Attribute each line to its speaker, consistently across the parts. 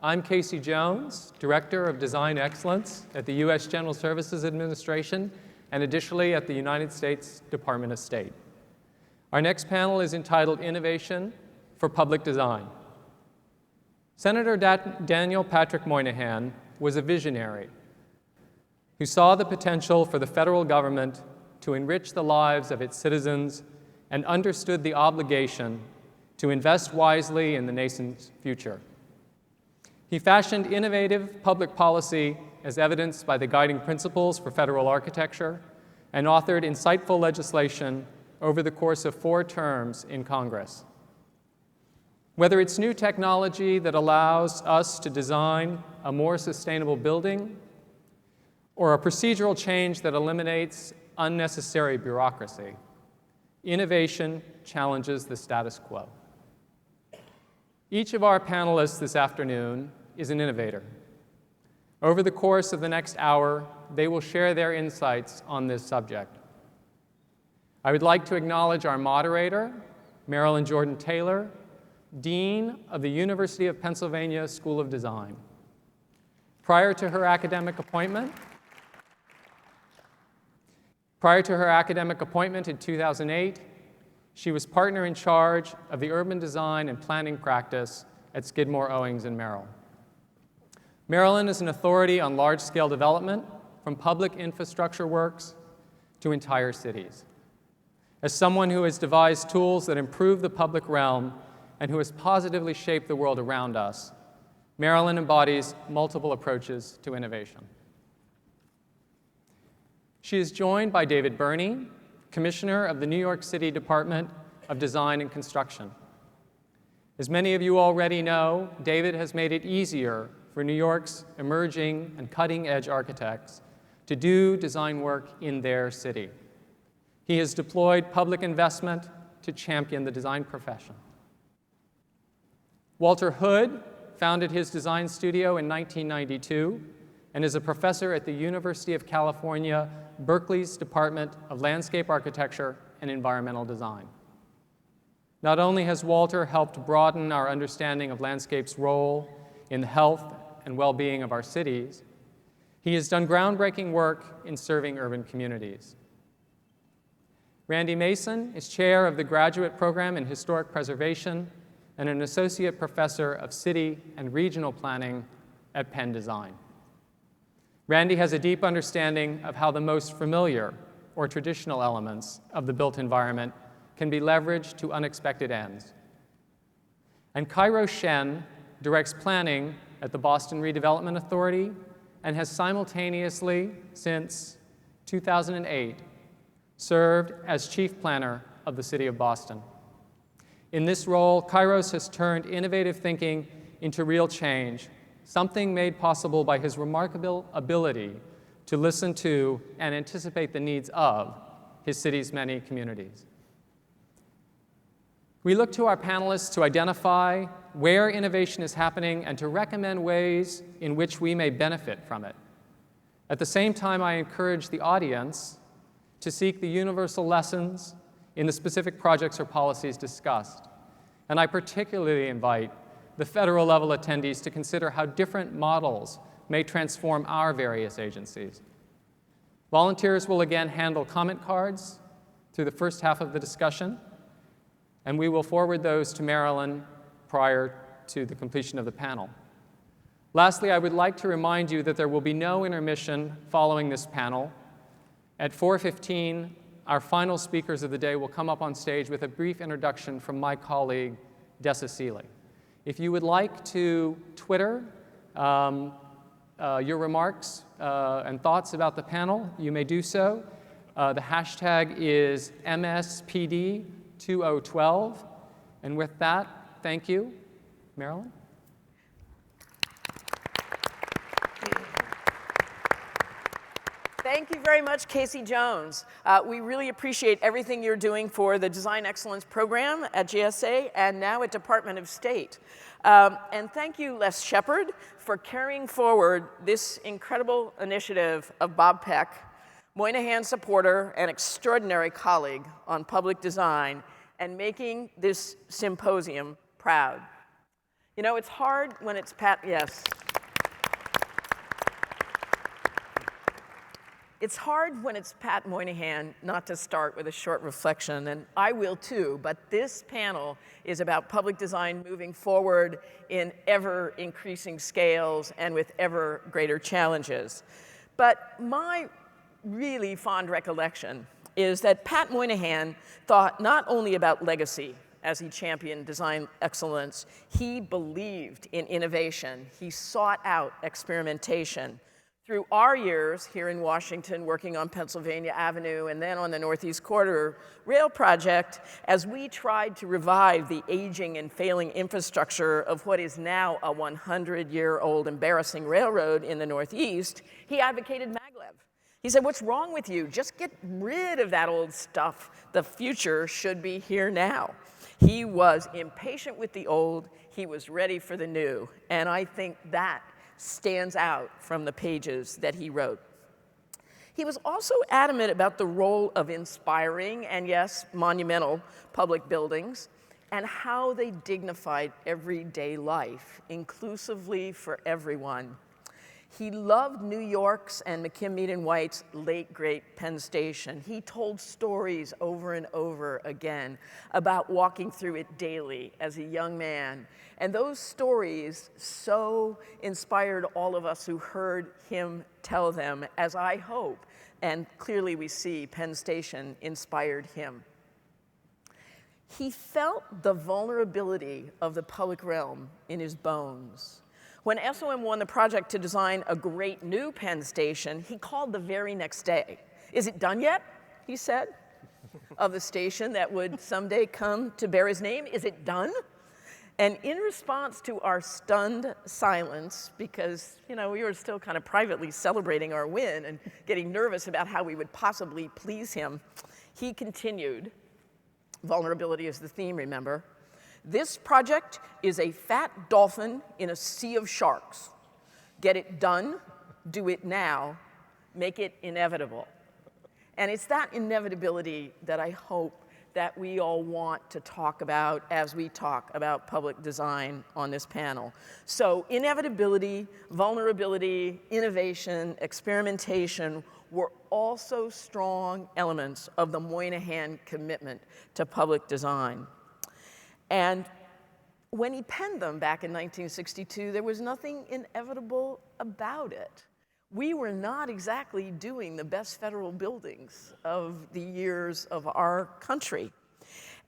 Speaker 1: I'm Casey Jones, Director of Design Excellence at the U.S. General Services Administration and additionally at the United States Department of State. Our next panel is entitled Innovation for Public Design. Senator Daniel Patrick Moynihan was a visionary who saw the potential for the federal government to enrich the lives of its citizens and understood the obligation to invest wisely in the nation's future. He fashioned innovative public policy as evidenced by the guiding principles for federal architecture and authored insightful legislation over the course of 4 terms in Congress. Whether it's new technology that allows us to design a more sustainable building or a procedural change that eliminates unnecessary bureaucracy, innovation challenges the status quo. Each of our panelists this afternoon is an innovator. Over the course of the next hour, they will share their insights on this subject. I would like to acknowledge our moderator, Marilyn Jordan Taylor, Dean of the University of Pennsylvania School of Design. Prior to her academic appointment in 2008, she was partner in charge of the urban design and planning practice at Skidmore, Owings & Merrill. Marilyn is an authority on large-scale development, from public infrastructure works to entire cities. As someone who has devised tools that improve the public realm and who has positively shaped the world around us, Marilyn embodies multiple approaches to innovation. She is joined by David Burney, Commissioner of the New York City Department of Design and Construction. As many of you already know, David has made it easier for New York's emerging and cutting-edge architects to do design work in their city. He has deployed public investment to champion the design profession. Walter Hood founded his design studio in 1992 and is a professor at the University of California, Berkeley's Department of Landscape Architecture and Environmental Design. Not only has Walter helped broaden our understanding of landscape's role in the health and well-being of our cities, he has done groundbreaking work in serving urban communities. Randy Mason is chair of the graduate program in historic preservation and an associate professor of city and regional planning at Penn Design. Randy has a deep understanding of how the most familiar or traditional elements of the built environment can be leveraged to unexpected ends. And Cairo Shen directs planning at the Boston Redevelopment Authority and has simultaneously, since 2008, served as chief planner of the city of Boston. In this role, Kairos has turned innovative thinking into real change, something made possible by his remarkable ability to listen to and anticipate the needs of his city's many communities. We look to our panelists to identify where innovation is happening and to recommend ways in which we may benefit from it. At the same time, I encourage the audience to seek the universal lessons in the specific projects or policies discussed. And I particularly invite the federal level attendees to consider how different models may transform our various agencies. Volunteers will again handle comment cards through the first half of the discussion, and we will forward those to Marilyn prior to the completion of the panel. Lastly, I would like to remind you that there will be no intermission following this panel. At 4:15, our final speakers of the day will come up on stage with a brief introduction from my colleague, Dessa Seeley. If you would like to Twitter your remarks and thoughts about the panel, you may do so. The hashtag is MSPD2012. And with that, thank you. Marilyn?
Speaker 2: Thank you very much, Casey Jones. We really appreciate everything you're doing for the Design Excellence Program at GSA and now at Department of State. And thank you, Les Shepard, for carrying forward this incredible initiative of Bob Peck, Moynihan supporter and extraordinary colleague on public design, and making this symposium proud. You know, it's hard when it's yes. It's hard when it's Pat Moynihan not to start with a short reflection, and I will too, but this panel is about public design moving forward in ever-increasing scales and with ever greater challenges. But my really fond recollection is that Pat Moynihan thought not only about legacy as he championed design excellence, he believed in innovation. He sought out experimentation. Through our years here in Washington, working on Pennsylvania Avenue and then on the Northeast Corridor Rail Project, as we tried to revive the aging and failing infrastructure of what is now a 100-year-old embarrassing railroad in the Northeast, he advocated maglev. He said, what's wrong with you? Just get rid of that old stuff. The future should be here now. He was impatient with the old. He was ready for the new. And I think that stands out from the pages that he wrote. He was also adamant about the role of inspiring and, yes, monumental public buildings and how they dignified everyday life, inclusively for everyone. He loved New York's and McKim Mead and White's late, great Penn Station. He told stories over and over again about walking through it daily as a young man. And those stories so inspired all of us who heard him tell them, as I hope, and clearly we see Penn Station inspired him. He felt the vulnerability of the public realm in his bones. When SOM won the project to design a great new Penn Station, he called the very next day. Is it done yet? He said, of the station that would someday come to bear his name. Is it done? And in response to our stunned silence, because we were still kind of privately celebrating our win and getting nervous about how we would possibly please him, he continued. Vulnerability is the theme, remember? This project is a fat dolphin in a sea of sharks. Get it done, do it now, make it inevitable. And it's that inevitability that I hope that we all want to talk about as we talk about public design on this panel. So inevitability, vulnerability, innovation, experimentation were also strong elements of the Moynihan commitment to public design. And when he penned them back in 1962, there was nothing inevitable about it. We were not exactly doing the best federal buildings of the years of our country.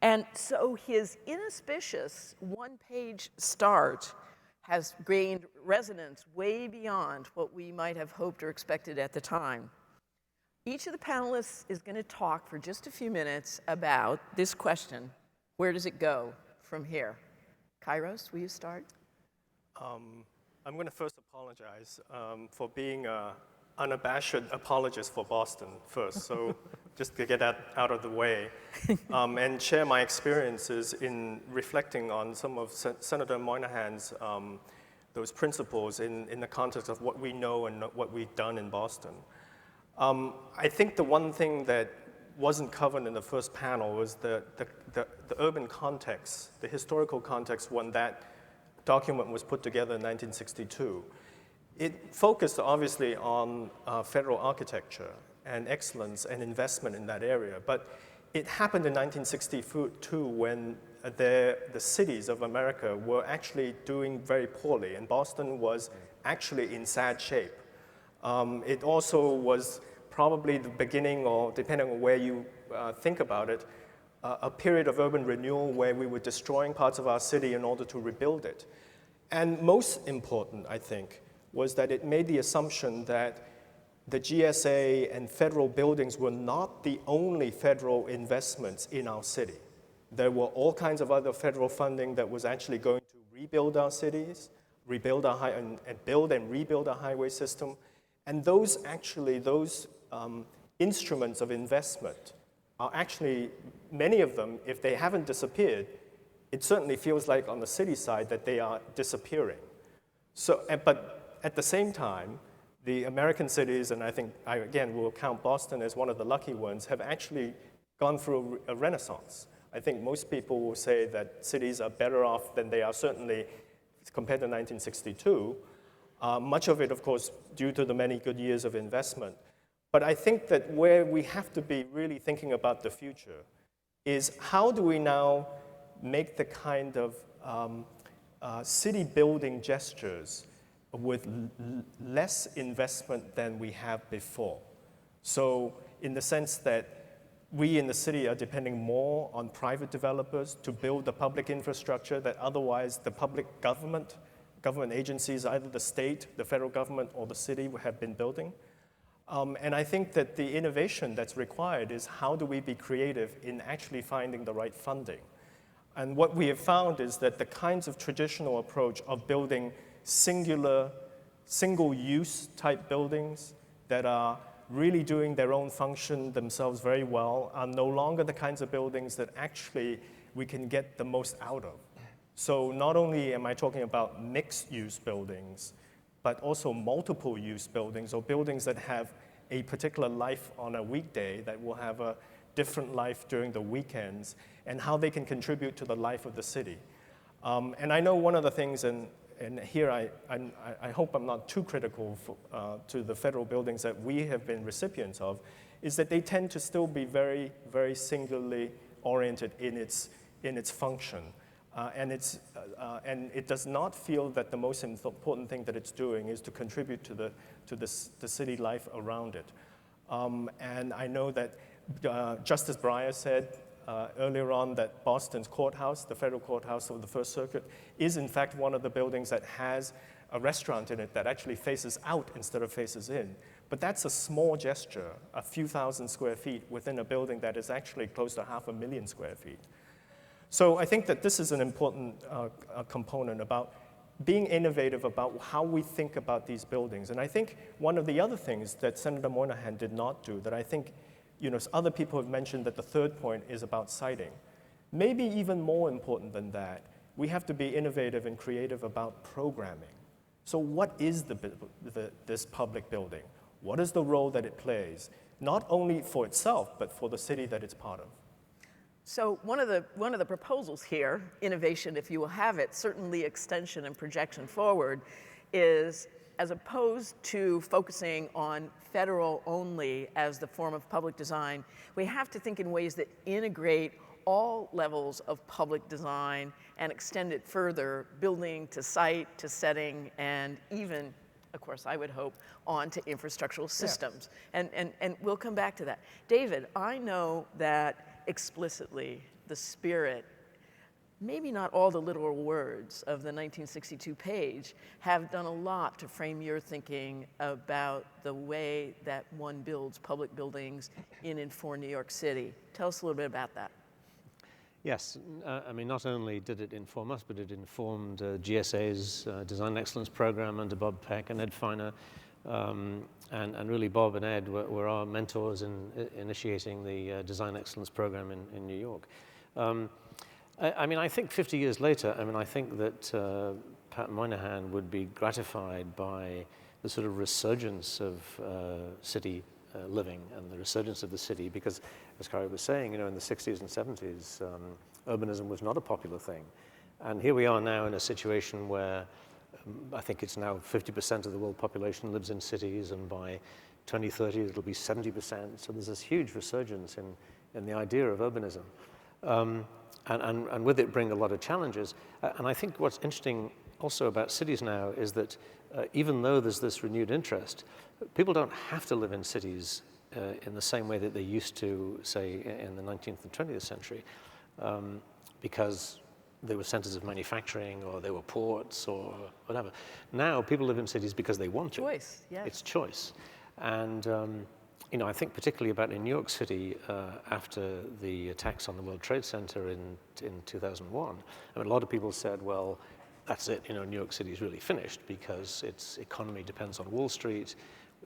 Speaker 2: And so his inauspicious one-page start has gained resonance way beyond what we might have hoped or expected at the time. Each of the panelists is going to talk for just a few minutes about this question: where does it go from here? Kairos, will you start?
Speaker 3: I'm going to first apologize for being an unabashed apologist for Boston first, so just to get that out of the way, and share my experiences in reflecting on some of Senator Moynihan's those principles in the context of what we know and what we've done in Boston. I think the one thing that wasn't covered in the first panel was the urban context, the historical context when that document was put together in 1962. It focused obviously on federal architecture and excellence and investment in that area, but it happened in 1962 when the cities of America were actually doing very poorly, and Boston was actually in sad shape. It also was probably the beginning, or depending on where you think about it, a period of urban renewal where we were destroying parts of our city in order to rebuild it. And most important, I think, was that it made the assumption that the GSA and federal buildings were not the only federal investments in our city. There were all kinds of other federal funding that was actually going to rebuild our cities, rebuild our and build and rebuild our highway system. And those instruments of investment are actually, many of them, if they haven't disappeared, it certainly feels like on the city side that they are disappearing. So, but at the same time, the American cities, and I think I again will count Boston as one of the lucky ones, have actually gone through a renaissance. I think most people will say that cities are better off than they are certainly compared to 1962. Much of it, of course, due to the many good years of investment. But I think that where we have to be really thinking about the future is how do we now make the kind of city building gestures with less investment than we have before. So in the sense that we in the city are depending more on private developers to build the public infrastructure that otherwise the public government agencies, either the state, the federal government, or the city have been building. And I think that the innovation that's required is how do we be creative in actually finding the right funding. And what we have found is that the kinds of traditional approach of building singular, single-use type buildings that are really doing their own function themselves very well are no longer the kinds of buildings that actually we can get the most out of. So not only am I talking about mixed-use buildings, but also multiple-use buildings or buildings that have a particular life on a weekday that will have a different life during the weekends, and how they can contribute to the life of the city. And I know one of the things, and here I hope I'm not too critical to the federal buildings that we have been recipients of, is that they tend to still be very, very singularly oriented in its function. And it does not feel that the most important thing that it's doing is to contribute to the city life around it. And I know that Justice Breyer said earlier on that Boston's courthouse, the federal courthouse of the First Circuit, is in fact one of the buildings that has a restaurant in it that actually faces out instead of faces in. But that's a small gesture, a few thousand square feet within a building that is actually close to 500,000 square feet. So I think that this is an important component about being innovative about how we think about these buildings. And I think one of the other things that Senator Moynihan did not do that I think other people have mentioned that the third point is about siting. Maybe even more important than that, we have to be innovative and creative about programming. So what is this public building? What is the role that it plays, not only for itself, but for the city that it's part of?
Speaker 2: So one of the proposals here, innovation if you will have it, certainly extension and projection forward, is as opposed to focusing on federal only as the form of public design, we have to think in ways that integrate all levels of public design and extend it further, building to site, to setting, and even, of course, I would hope, on to infrastructural systems. Yeah. And we'll come back to that. David, I know that explicitly the spirit, maybe not all the literal words of the 1962 page, have done a lot to frame your thinking about the way that one builds public buildings in and for New York City. Tell us a little bit about that.
Speaker 4: Yes, I mean, not only did it inform us, but it informed GSA's Design Excellence Program under Bob Peck and Ed Feiner. And really Bob and Ed were our mentors in initiating the Design Excellence Program in New York. I mean, I think 50 years later, I mean, I think that Pat Moynihan would be gratified by the sort of resurgence of city living and the resurgence of the city, because as Kari was saying, in the 60s and 70s, urbanism was not a popular thing. And here we are now in a situation where I think it's now 50% of the world population lives in cities, and by 2030 it'll be 70%. So there's this huge resurgence in the idea of urbanism. And with it bring a lot of challenges. And I think what's interesting also about cities now is that even though there's this renewed interest, people don't have to live in cities in the same way that they used to, say, in the 19th and 20th century, because they were centers of manufacturing or they were ports or whatever. Now people live in cities because they want to.
Speaker 2: Choice, yes. It's
Speaker 4: choice. And I think particularly about in New York City after the attacks on the World Trade Center in 2001, I mean, a lot of people said, well, that's it, New York City is really finished because its economy depends on Wall Street.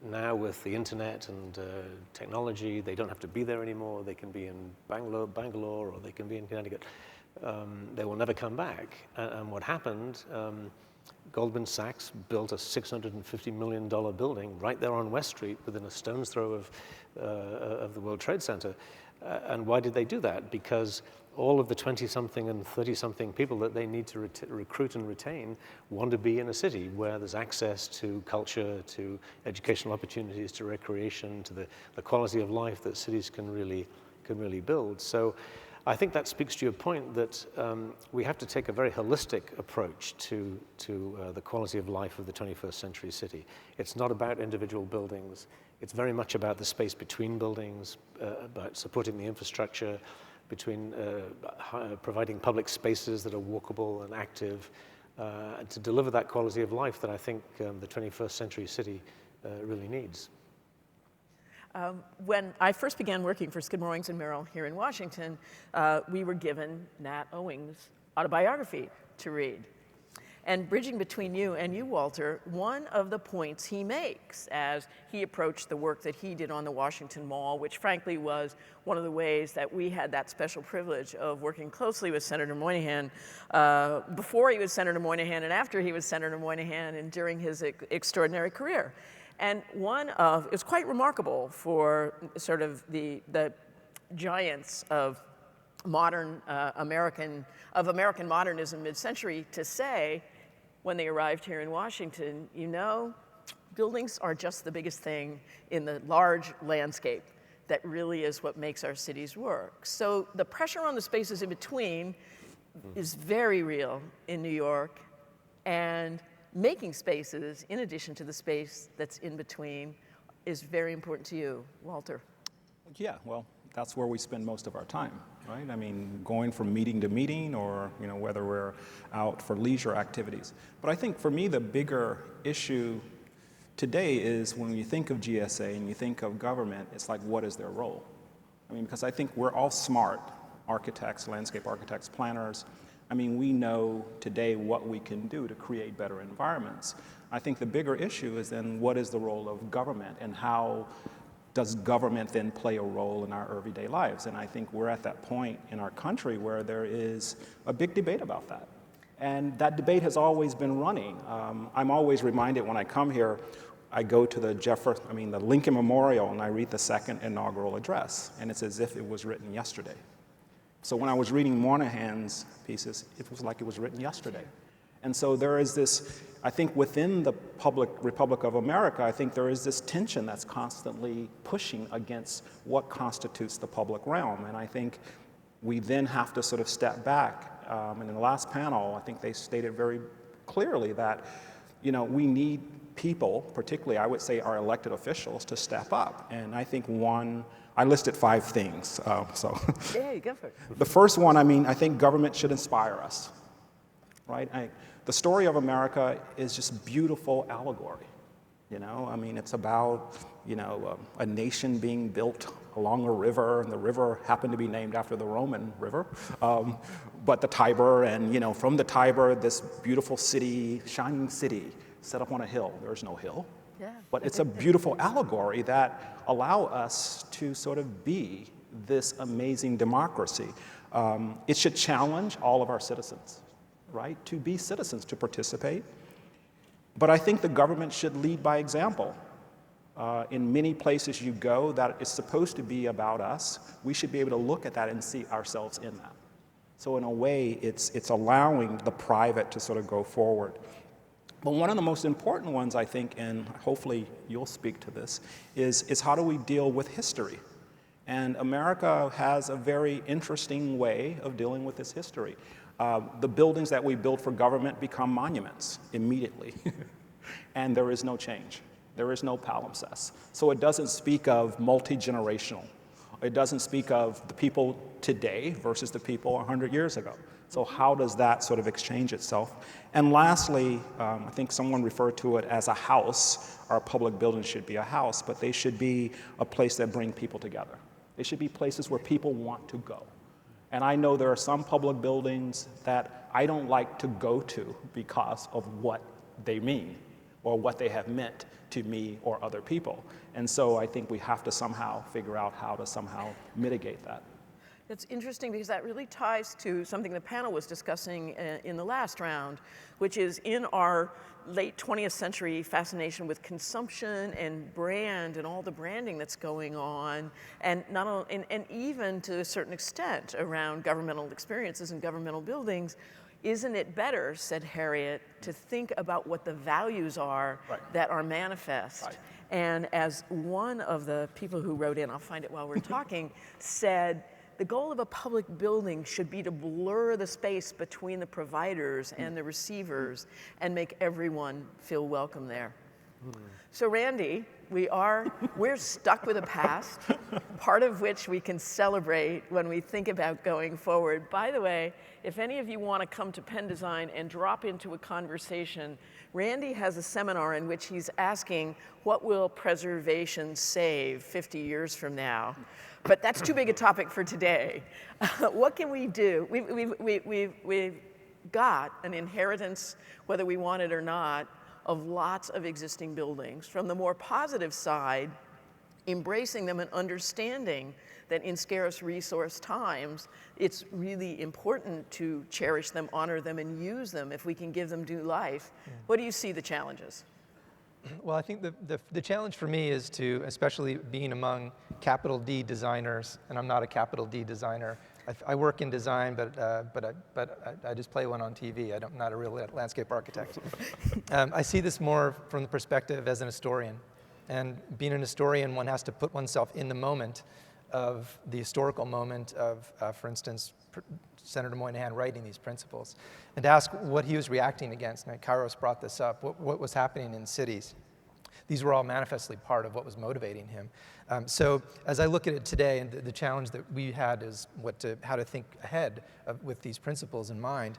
Speaker 4: Now with the internet and technology, they don't have to be there anymore. They can be in Bangalore, or they can be in Connecticut. They will never come back. And what happened, Goldman Sachs built a $650 million building right there on West Street within a stone's throw of the World Trade Center. And why did they do that? Because all of the 20-something and 30-something people that they need to recruit and retain want to be in a city where there's access to culture, to educational opportunities, to recreation, to the quality of life that cities can really build. So I think that speaks to your point that we have to take a very holistic approach to the quality of life of the 21st century city. It's not about individual buildings. It's very much about the space between buildings, about supporting the infrastructure, between providing public spaces that are walkable and active, and to deliver that quality of life that I think the 21st century city really needs.
Speaker 2: When I first began working for Skidmore, Owings & Merrill here in Washington, we were given Nat Owings' autobiography to read. And bridging between you and you, Walter, one of the points he makes as he approached the work that he did on the Washington Mall, which frankly was one of the ways that we had that special privilege of working closely with Senator Moynihan before he was Senator Moynihan and after he was Senator Moynihan and during his extraordinary career. And it's quite remarkable for sort of the giants of American modernism mid-century to say, when they arrived here in Washington, you know, buildings are just the biggest thing in the large landscape that really is what makes our cities work. So the pressure on the spaces in between is very real in New York, and making spaces in addition to the space that's in between is very important to you, Walter.
Speaker 5: Yeah, well, that's where we spend most of our time, right? I mean, going from meeting to meeting, or whether we're out for leisure activities. But I think for me, the bigger issue today is when you think of GSA and you think of government, it's like, what is their role? I mean, because I think we're all smart architects, landscape architects, planners. I mean, we know today what we can do to create better environments. I think the bigger issue is then what is the role of government, and how does government then play a role in our everyday lives? And I think we're at that point in our country where there is a big debate about that. And that debate has always been running. I'm always reminded when I come here, I go to the Lincoln Memorial, and I read the second inaugural address, and it's as if it was written yesterday. So when I was reading Moynihan's pieces, it was like it was written yesterday. And so there is this, I think within the Republic of America, I think there is this tension that's constantly pushing against what constitutes the public realm. And I think we then have to sort of step back. And in the last panel, I think they stated very clearly that, we need people, particularly I would say our elected officials, to step up. And I think I listed 5 things.
Speaker 2: Yeah, go for it.
Speaker 5: The first one, I think government should inspire us, right? The story of America is just beautiful allegory, it's about, a nation being built along a river, and the river happened to be named after the Roman river, but the Tiber, and, from the Tiber, this beautiful city, shining city, set up on a hill. There's no hill.
Speaker 2: Yeah.
Speaker 5: But it's a beautiful allegory that allow us to sort of be this amazing democracy. It should challenge all of our citizens, right? To be citizens, to participate. But I think the government should lead by example. In many places you go that is supposed to be about us, we should be able to look at that and see ourselves in that. So in a way, it's allowing the private to sort of go forward. But one of the most important ones, I think, and hopefully you'll speak to this, is how do we deal with history? And America has a very interesting way of dealing with this history. The buildings that we build for government become monuments immediately, and there is no change. There is no palimpsest. So it doesn't speak of multi-generational. It doesn't speak of the people today versus the people 100 years ago. So how does that sort of exchange itself? And lastly, I think someone referred to it as a house. Our public buildings should be a house, but they should be a place that bring people together. They should be places where people want to go. And I know there are some public buildings that I don't like to go to because of what they mean or what they have meant to me or other people. And so I think we have to somehow figure out how to somehow mitigate that.
Speaker 2: That's interesting because that really ties to something the panel was discussing in the last round, which is in our late 20th century fascination with consumption and brand and all the branding that's going on, and not only, and even to a certain extent around governmental experiences and governmental buildings. Isn't it better, said Harriet, to think about what the values are that are manifest? Right. And as one of the people who wrote in, I'll find it while we're talking, said, the goal of a public building should be to blur the space between the providers and the receivers and make everyone feel welcome there. So Randy, we're stuck with a past, part of which we can celebrate when we think about going forward. By the way, if any of you want to come to Penn Design and drop into a conversation, Randy has a seminar in which he's asking, what will preservation save 50 years from now? But that's too big a topic for today. What can we do? We've got an inheritance, whether we want it or not, of lots of existing buildings. From the more positive side, embracing them and understanding that in scarce resource times, it's really important to cherish them, honor them, and use them if we can give them new life. What do you see the challenges?
Speaker 6: Well, I think the challenge for me is to, especially being among capital D designers, and I'm not a capital D designer. I work in design, but I just play one on TV. I'm not a real landscape architect. I see this more from the perspective as an historian. And being an historian, one has to put oneself in the moment of the historical moment of, for instance, Senator Moynihan writing these principles, and to ask what he was reacting against. And Kairos brought this up, what was happening in cities. These were all manifestly part of what was motivating him. So as I look at it today, and the challenge that we had is how to think ahead with these principles in mind,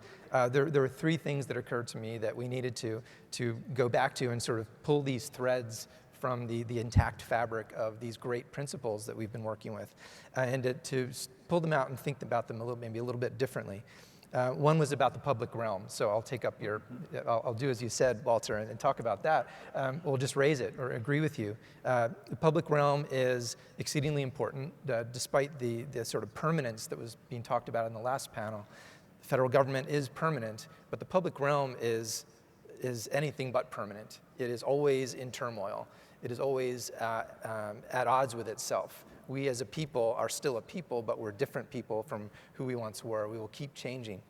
Speaker 6: there were three things that occurred to me that we needed to go back to and sort of pull these threads from the intact fabric of these great principles that we've been working with, and to pull them out and think about them maybe a little bit differently. One was about the public realm, so I'll take up I'll do as you said, Walter, and talk about that. We'll just raise it or agree with you. The public realm is exceedingly important, despite the sort of permanence that was being talked about in the last panel. The federal government is permanent, but the public realm is anything but permanent. It is always in turmoil. It is always at odds with itself. We as a people are still a people, but we're different people from who we once were. We will keep changing.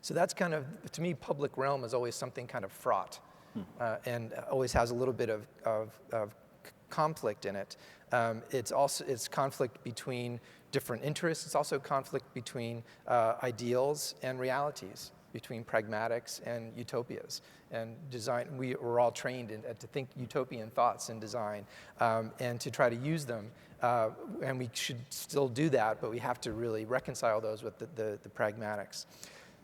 Speaker 6: So that's kind of, to me, public realm is always something kind of fraught and always has a little bit of conflict in it. It's conflict between different interests. It's also conflict between ideals and realities, between pragmatics and utopias. And design, we're all trained to think utopian thoughts in design and to try to use them. And we should still do that, but we have to really reconcile those with the pragmatics.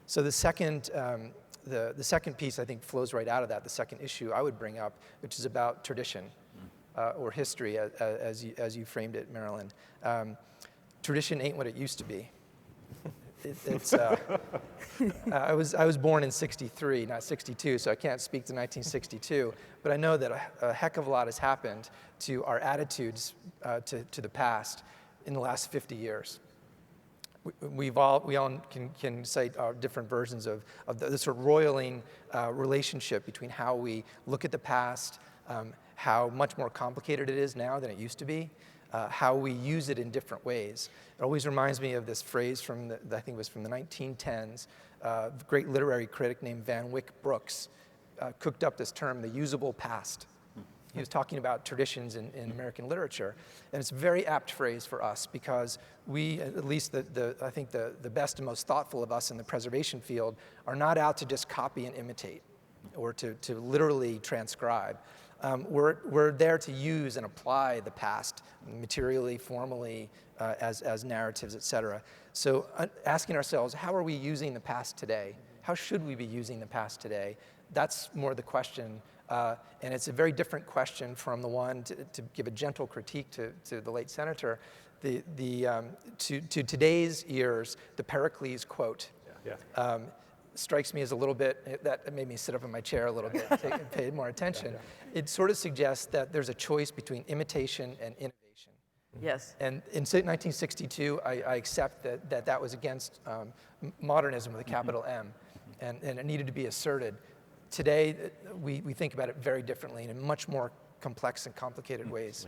Speaker 6: So the second piece, I think, flows right out of that. The second issue I would bring up, which is about tradition or history, as you framed it, Marilyn. Tradition ain't what it used to be. I was born in '63, not '62, so I can't speak to 1962. But I know that a heck of a lot has happened to our attitudes to the past in the last 50 years. We all can cite our different versions of the sort of roiling relationship between how we look at the past, how much more complicated it is now than it used to be. How we use it in different ways. It always reminds me of this phrase from I think it was from the 1910s. A great literary critic named Van Wyck Brooks cooked up this term, the usable past. He was talking about traditions in American literature. And it's a very apt phrase for us because we, at least I think the best and most thoughtful of us in the preservation field, are not out to just copy and imitate or to literally transcribe. We're there to use and apply the past materially, formally, as narratives, et cetera. So asking ourselves, how are we using the past today? How should we be using the past today? That's more the question. And it's a very different question from the one, to give a gentle critique to the late senator, to today's ears, the Pericles quote. Yeah. Strikes me as a little bit, that made me sit up in my chair a little bit, pay more attention. It sort of suggests that there's a choice between imitation and innovation.
Speaker 2: Yes.
Speaker 6: And in 1962, I accept that was against modernism with a capital M, and it needed to be asserted. Today, we think about it very differently and in much more complex and complicated ways.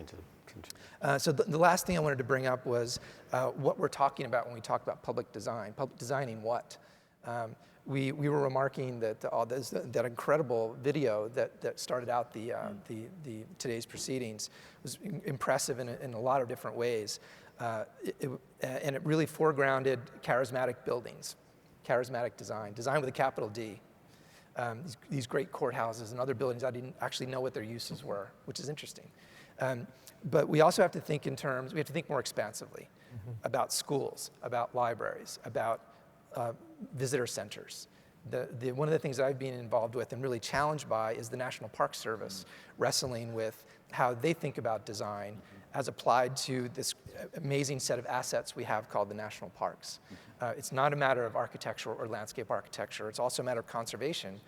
Speaker 6: So the last thing I wanted to bring up was what we're talking about when we talk about public design. Public designing what? We were remarking that that incredible video that started out the today's proceedings was impressive in a lot of different ways, and it really foregrounded charismatic buildings, charismatic design with a capital D. These great courthouses and other buildings, I didn't actually know what their uses were, which is interesting. But we also have to think we have to think more expansively about schools, about libraries, about visitor centers. One of the things that I've been involved with and really challenged by is the National Park Service wrestling with how they think about design as applied to this amazing set of assets we have called the national parks. It's not a matter of architecture or landscape architecture. It's also a matter of conservation,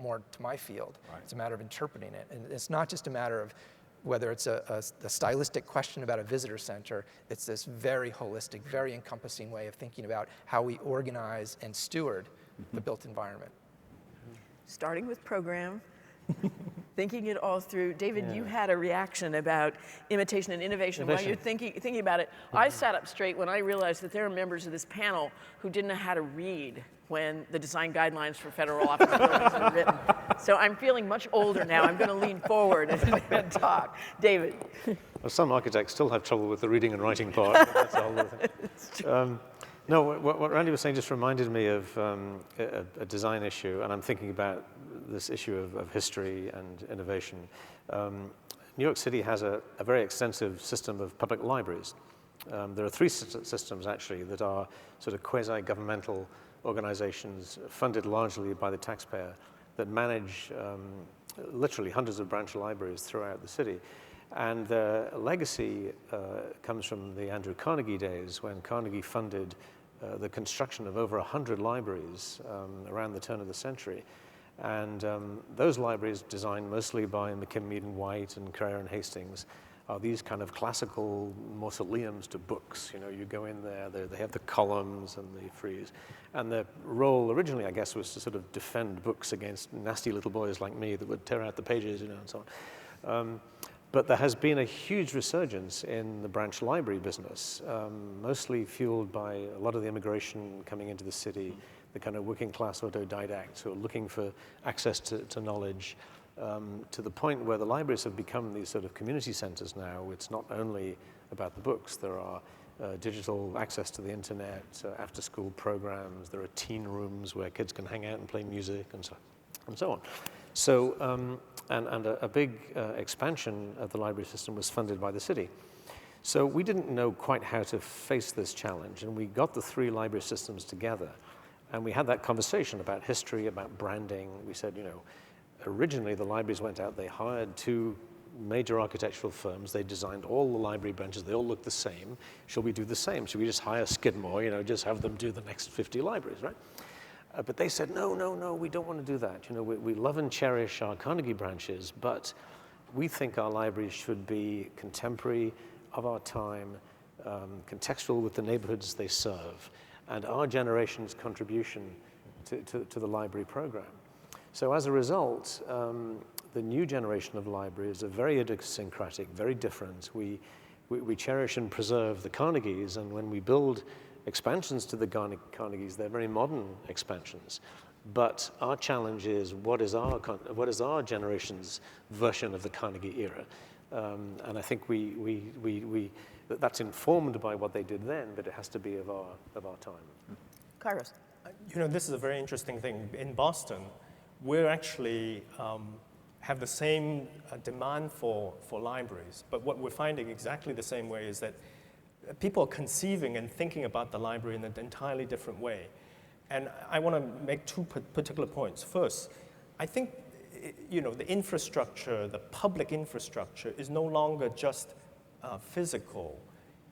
Speaker 6: more to my field. Right. It's a matter of interpreting it. And it's not just a matter of whether it's a stylistic question about a visitor center. It's this very holistic, very encompassing way of thinking about how we organize and steward the built environment.
Speaker 2: Starting with program, thinking it all through. David, you had a reaction about imitation and innovation. While you're thinking about it, I sat up straight when I realized that there are members of this panel who didn't know how to read when the design guidelines for federal office buildings were written. So I'm feeling much older now. I'm going to lean forward and talk. David.
Speaker 4: Well, some architects still have trouble with the reading and writing part. That's a whole other thing. No, what Randy was saying just reminded me of a design issue, and I'm thinking about this issue of history and innovation. New York City has a very extensive system of public libraries. There are three systems, actually, that are sort of quasi-governmental organizations funded largely by the taxpayer that manage literally hundreds of branch libraries throughout the city. And the legacy comes from the Andrew Carnegie days, when Carnegie funded the construction of over 100 libraries around the turn of the century. And those libraries, designed mostly by McKim, Mead and White and Carrere and Hastings, are these kind of classical mausoleums to books. You know, you go in there, they have the columns and the frieze. And the role originally, I guess, was to sort of defend books against nasty little boys like me that would tear out the pages, you know, and so on. But there has been a huge resurgence in the branch library business, mostly fueled by a lot of the immigration coming into the city, the kind of working class autodidacts who are looking for access to knowledge, to the point where the libraries have become these sort of community centers now. It's not only about the books. There are digital access to the internet, after-school programs. There are teen rooms where kids can hang out and play music and so on. So, and a big expansion of the library system was funded by the city. So we didn't know quite how to face this challenge, and we got the three library systems together, and we had that conversation about history, about branding. We said, you know, originally the libraries went out, they hired two major architectural firms, they designed all the library branches, they all looked the same. Shall we do the same? Should we just hire Skidmore, you know, just have them do the next 50 libraries, right? But they said, no, we don't want to do that. You know, we love and cherish our Carnegie branches, but we think our libraries should be contemporary, of our time, contextual with the neighborhoods they serve, and our generation's contribution to the library program. So as a result, the new generation of libraries are very idiosyncratic, very different. We cherish and preserve the Carnegies, and when we build expansions to the Carnegies, they're very modern expansions. But our challenge is, what is our generation's version of the Carnegie era? And I think that's informed by what they did then, but it has to be of our time.
Speaker 2: Kairos.
Speaker 3: You know, this is a very interesting thing. In Boston, we're actually have the same demand for libraries, but what we're finding exactly the same way is that people are conceiving and thinking about the library in an entirely different way. And I want to make two particular points. First, I think, you know, the infrastructure, the public infrastructure is no longer just physical.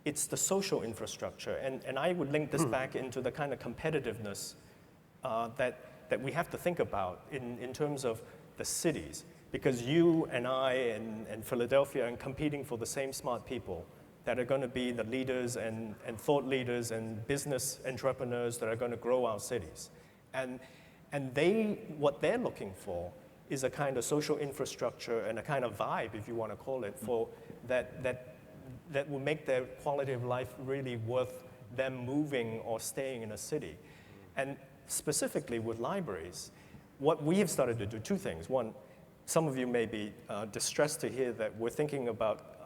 Speaker 3: It's the social infrastructure. And I would link this back into the kind of competitiveness that we have to think about in terms of the cities. Because you and I and Philadelphia are competing for the same smart people that are going to be the leaders and thought leaders and business entrepreneurs that are going to grow our cities. And what they're looking for is a kind of social infrastructure and a kind of vibe, if you want to call it, for that will make their quality of life really worth them moving or staying in a city. And specifically with libraries, what we have started to do, two things. One, some of you may be distressed to hear that we're thinking about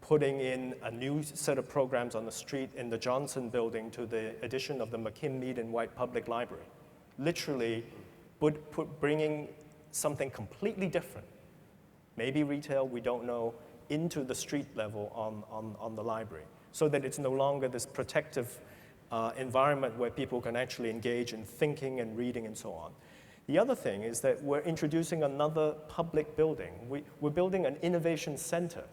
Speaker 3: putting in a new set of programs on the street in the Johnson building to the addition of the McKim Mead and White Public Library. Literally bringing something completely different, maybe retail, we don't know, into the street level on the library, so that it's no longer this protective environment where people can actually engage in thinking and reading and so on. The other thing is that we're introducing another public building. We're building an innovation center.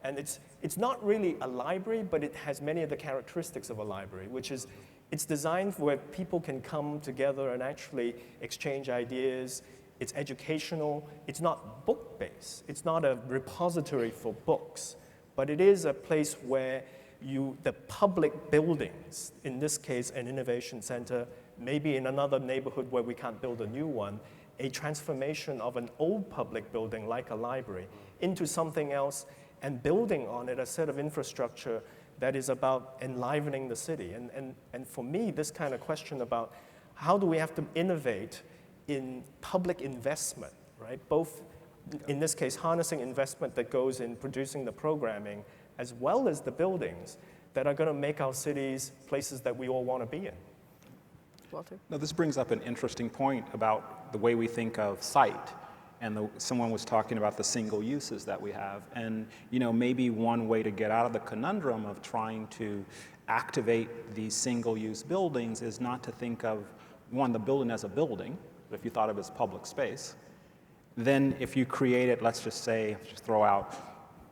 Speaker 3: And it's not really a library, but it has many of the characteristics of a library, which is it's designed where people can come together and actually exchange ideas. It's educational. It's not book-based. It's not a repository for books, but it is a place where the public buildings, in this case an innovation center, maybe in another neighborhood where we can't build a new one, a transformation of an old public building like a library into something else, and building on it a set of infrastructure that is about enlivening the city. And for me, this kind of question about how do we have to innovate in public investment, right? Both, in this case, harnessing investment that goes in producing the programming, as well as the buildings that are going to make our cities places that we all want to be in.
Speaker 2: Walter?
Speaker 5: Now, this brings up an interesting point about the way we think of site. And someone was talking about the single uses that we have. And maybe one way to get out of the conundrum of trying to activate these single-use buildings is not to think of, one, the building as a building, but if you thought of it as public space. Then if you created, let's just say, just throw out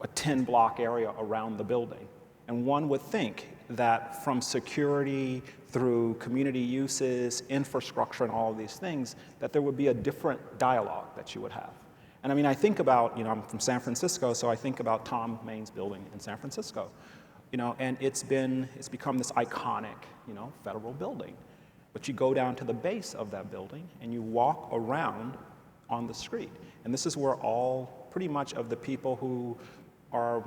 Speaker 5: a 10-block area around the building. And one would think that from security through community uses, infrastructure, and all of these things, that there would be a different dialogue that you would have. And I mean, I think about, I'm from San Francisco, so I think about Tom Main's building in San Francisco. And it's become this iconic, federal building. But you go down to the base of that building and you walk around on the street. And this is where pretty much of the people who are,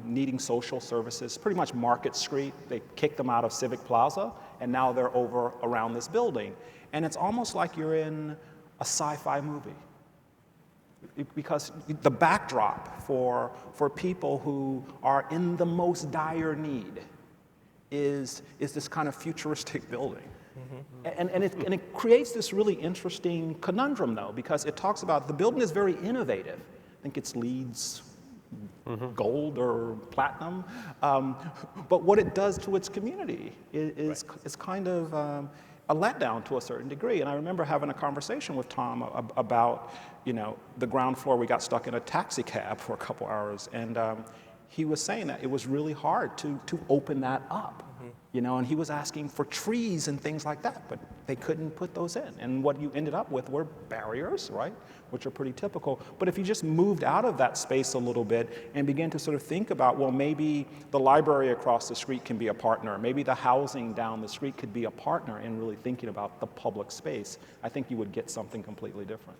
Speaker 5: needing social services, pretty much Market Street. They kicked them out of Civic Plaza, and now they're over around this building. And it's almost like you're in a sci-fi movie. Because the backdrop for people who are in the most dire need is this kind of futuristic building. Mm-hmm. And it creates this really interesting conundrum, though, because it talks about the building is very innovative. I think it's LEED's gold or platinum, but what it does to its community is kind of a letdown to a certain degree. And I remember having a conversation with Tom about, the ground floor. We got stuck in a taxi cab for a couple hours, and he was saying that it was really hard to open that up. And he was asking for trees and things like that, but they couldn't put those in. And what you ended up with were barriers, right, which are pretty typical. But if you just moved out of that space a little bit and began to sort of think about, well, maybe the library across the street can be a partner, maybe the housing down the street could be a partner in really thinking about the public space, I think you would get something completely different.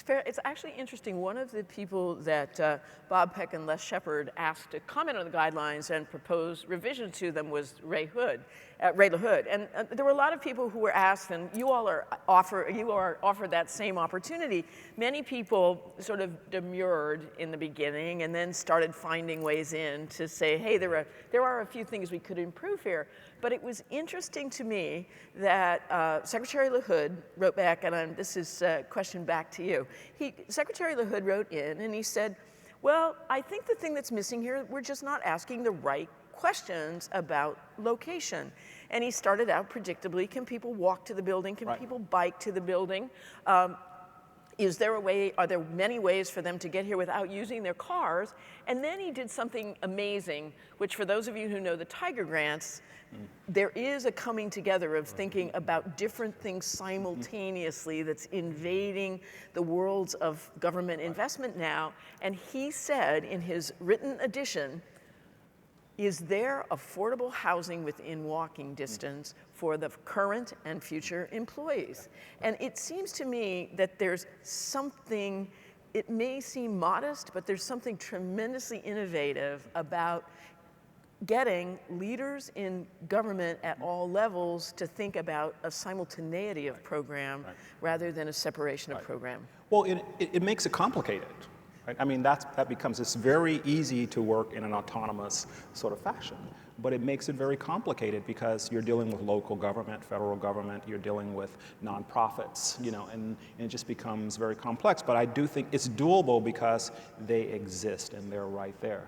Speaker 2: It's actually interesting. One of the people that Bob Peck and Les Shepard asked to comment on the guidelines and propose revisions to them was Ray LaHood. And there were a lot of people who were asked, and you are offered that same opportunity. Many people sort of demurred in the beginning and then started finding ways in to say, hey, there are a few things we could improve here. But it was interesting to me that Secretary LaHood wrote back, and this is a question back to you. Secretary LaHood wrote in and he said, well, I think the thing that's missing here, we're just not asking the right questions about location. And he started out predictably, can people walk to the building? Can people bike to the building? Is there a way, are there many ways for them to get here without using their cars? And then he did something amazing, which for those of you who know the Tiger Grants, there is a coming together of thinking about different things simultaneously that's invading the worlds of government investment now. And he said in his written edition, Is there affordable housing within walking distance for the current and future employees? And it seems to me that there's something, it may seem modest, but there's something tremendously innovative about getting leaders in government at all levels to think about a simultaneity of program rather than a separation of program.
Speaker 5: Well, it makes it complicated. Right? I mean, that becomes, it's very easy to work in an autonomous sort of fashion, but it makes it very complicated because you're dealing with local government, federal government, you're dealing with nonprofits, and it just becomes very complex. But I do think it's doable because they exist and they're right there.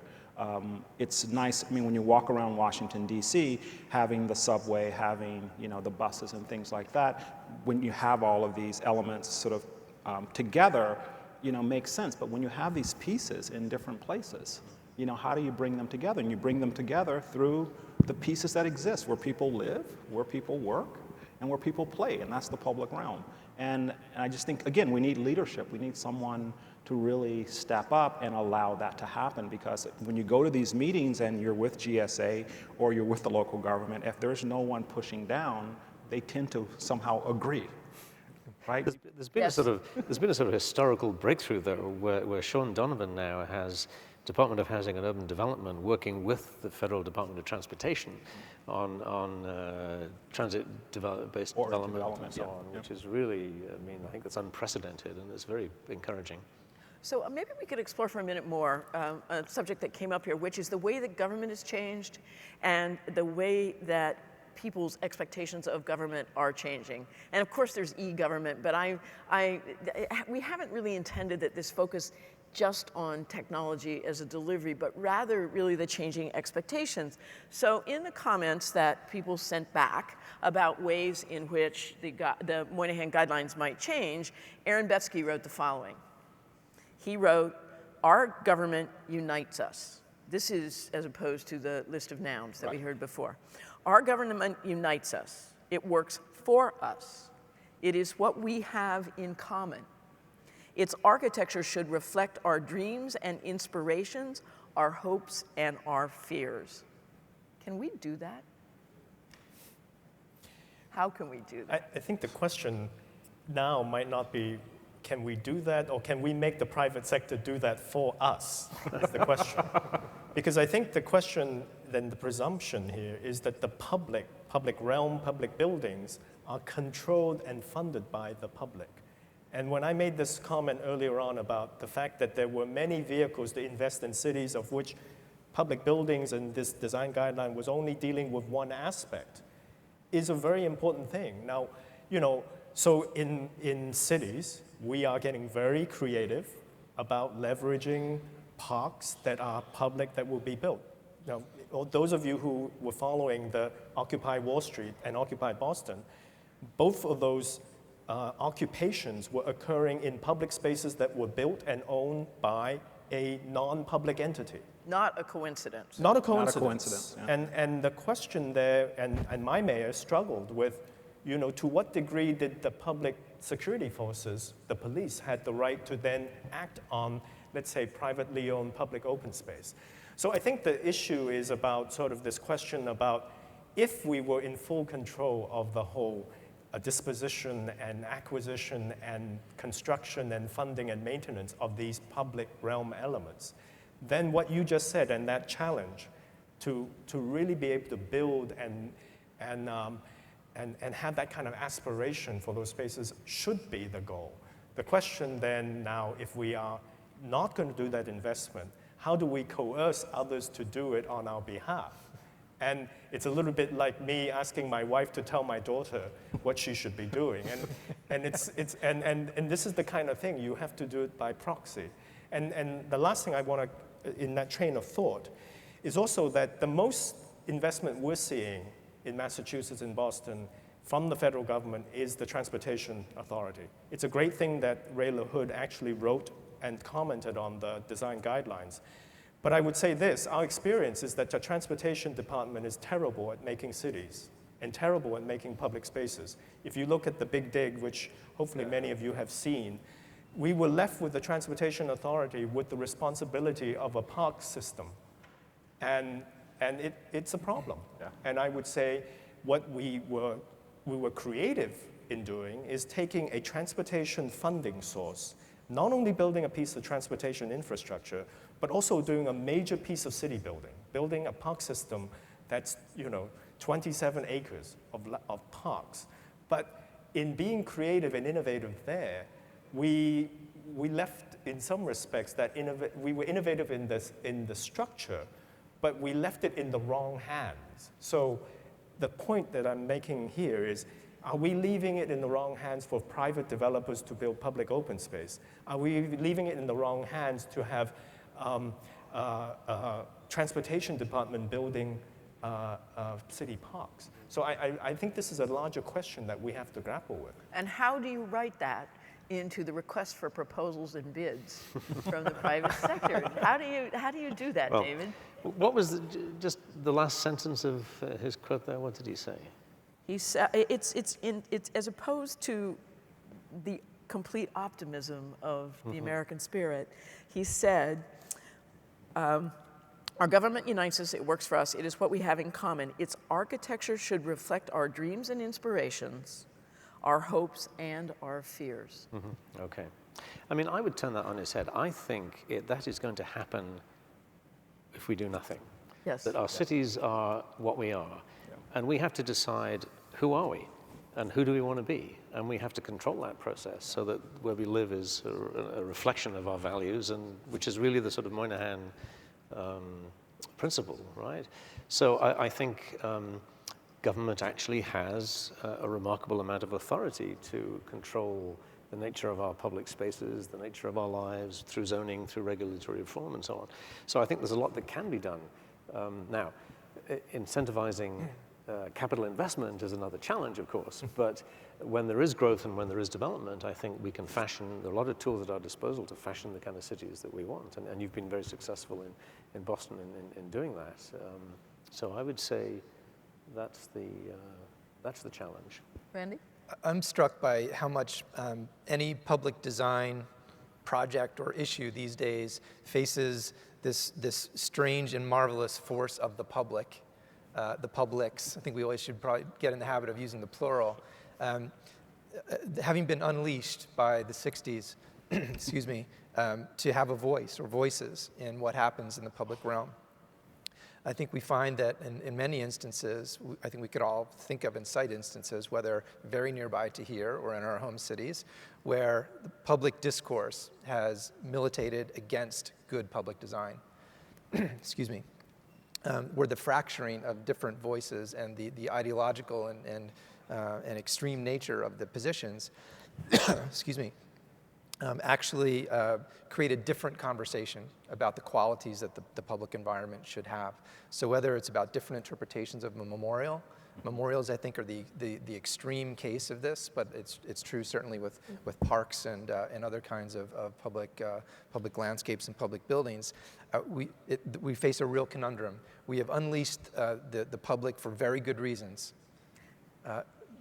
Speaker 5: It's nice, I mean, when you walk around Washington, D.C., having the subway, having, the buses and things like that, when you have all of these elements sort of together, makes sense. But when you have these pieces in different places, how do you bring them together? And you bring them together through the pieces that exist, where people live, where people work, and where people play, and that's the public realm. And I just think, again, we need leadership. We need someone to really step up and allow that to happen, because when you go to these meetings and you're with GSA or you're with the local government, if there's no one pushing down, they tend to somehow agree. Right?
Speaker 4: There's been a sort of historical breakthrough there, where Sean Donovan now has Department of Housing and Urban Development working with the Federal Department of Transportation on transit-based development and so on, which is really, I think that's unprecedented and it's very encouraging.
Speaker 2: So maybe we could explore for a minute more a subject that came up here, which is the way that government has changed and the way that people's expectations of government are changing. And of course there's e-government, but we haven't really intended that this focus just on technology as a delivery, but rather really the changing expectations. So in the comments that people sent back about ways in which the Moynihan Guidelines might change, Aaron Betsky wrote the following. He wrote, "Our government unites us." This is as opposed to the list of nouns that we heard before. "Our government unites us. It works for us. It is what we have in common. Its architecture should reflect our dreams and inspirations, our hopes and our fears." Can we do that? How can we do that?
Speaker 3: I think the question now might not be, can we do that, or can we make the private sector do that for us? That's the question. Because I think the question, then the presumption here, is that the public realm, public buildings are controlled and funded by the public. And when I made this comment earlier on about the fact that there were many vehicles to invest in cities, of which public buildings and this design guideline was only dealing with one aspect, is a very important thing. Now, so in cities, we are getting very creative about leveraging parks that are public that will be built. Now, those of you who were following the Occupy Wall Street and Occupy Boston, both of those occupations were occurring in public spaces that were built and owned by a non-public entity.
Speaker 2: Not a coincidence.
Speaker 3: Not a coincidence.
Speaker 5: Not a coincidence, yeah.
Speaker 3: And the question there, and my mayor struggled with, to what degree did the public security forces, the police, had the right to then act on, let's say, privately owned public open space. So I think the issue is about sort of this question about if we were in full control of the whole disposition and acquisition and construction and funding and maintenance of these public realm elements, then what you just said and that challenge to really be able to build and have that kind of aspiration for those spaces should be the goal. The question then now, if we are not going to do that investment, how do we coerce others to do it on our behalf? And it's a little bit like me asking my wife to tell my daughter what she should be doing. And this is the kind of thing, you have to do it by proxy. And the last thing I want to, in that train of thought, is also that the most investment we're seeing in Massachusetts and Boston from the federal government is the Transportation Authority. It's a great thing that Ray LaHood actually wrote and commented on the design guidelines. But I would say this, our experience is that the Transportation Department is terrible at making cities and terrible at making public spaces. If you look at the Big Dig, which hopefully many of you have seen, we were left with the Transportation Authority with the responsibility of a park system. And And it's a problem.
Speaker 5: Yeah.
Speaker 3: And I would say what we were creative in doing is taking a transportation funding source, not only building a piece of transportation infrastructure, but also doing a major piece of city building a park system that's 27 acres of parks. But in being creative and innovative there, we left, in some respects, that we were innovative in the structure, but we left it in the wrong hands. So the point that I'm making here is, are we leaving it in the wrong hands for private developers to build public open space? Are we leaving it in the wrong hands to have transportation department building city parks? So I think this is a larger question that we have to grapple with.
Speaker 2: And how do you write that into the request for proposals and bids from the private sector? How do you do that,
Speaker 4: Well,
Speaker 2: David?
Speaker 4: What was just the last sentence of his quote there? What did he say?
Speaker 2: He said it's as opposed to the complete optimism of the American spirit. He said, "Our government unites us. It works for us. It is what we have in common. Its architecture should reflect our dreams and inspirations, our hopes and our fears."
Speaker 4: Okay. I mean, I would turn that on its head. I think that is going to happen if we do nothing.
Speaker 2: Yes.
Speaker 4: That our cities are what we are. And we have to decide, who are we? And who do we want to be? And we have to control that process so that where we live is a reflection of our values, and which is really the sort of Moynihan principle, right? So I think government actually has a remarkable amount of authority to control the nature of our public spaces, the nature of our lives, through zoning, through regulatory reform, and so on. So I think there's a lot that can be done. Now, incentivizing capital investment is another challenge, of course, but when there is growth and when there is development, I think we can fashion, there are a lot of tools at our disposal to fashion the kind of cities that we want, and you've been very successful in Boston in doing that. So I would say that's the challenge.
Speaker 2: Randy?
Speaker 6: I'm struck by how much any public design project or issue these days faces this strange and marvelous force of the public, the publics. I think we always should probably get in the habit of using the plural. Having been unleashed by the 60s, excuse me, to have a voice or voices in what happens in the public realm. I think we find that in many instances, I think we could all think of and cite instances, whether very nearby to here or in our home cities, where the public discourse has militated against good public design. Excuse me. Where the fracturing of different voices and the ideological and extreme nature of the positions, excuse me, actually create a different conversation about the qualities that the public environment should have. So whether it's about different interpretations of a memorial, memorials I think are the extreme case of this, but it's true certainly with parks and other kinds of public landscapes and public buildings. We face a real conundrum. We have unleashed the public for very good reasons.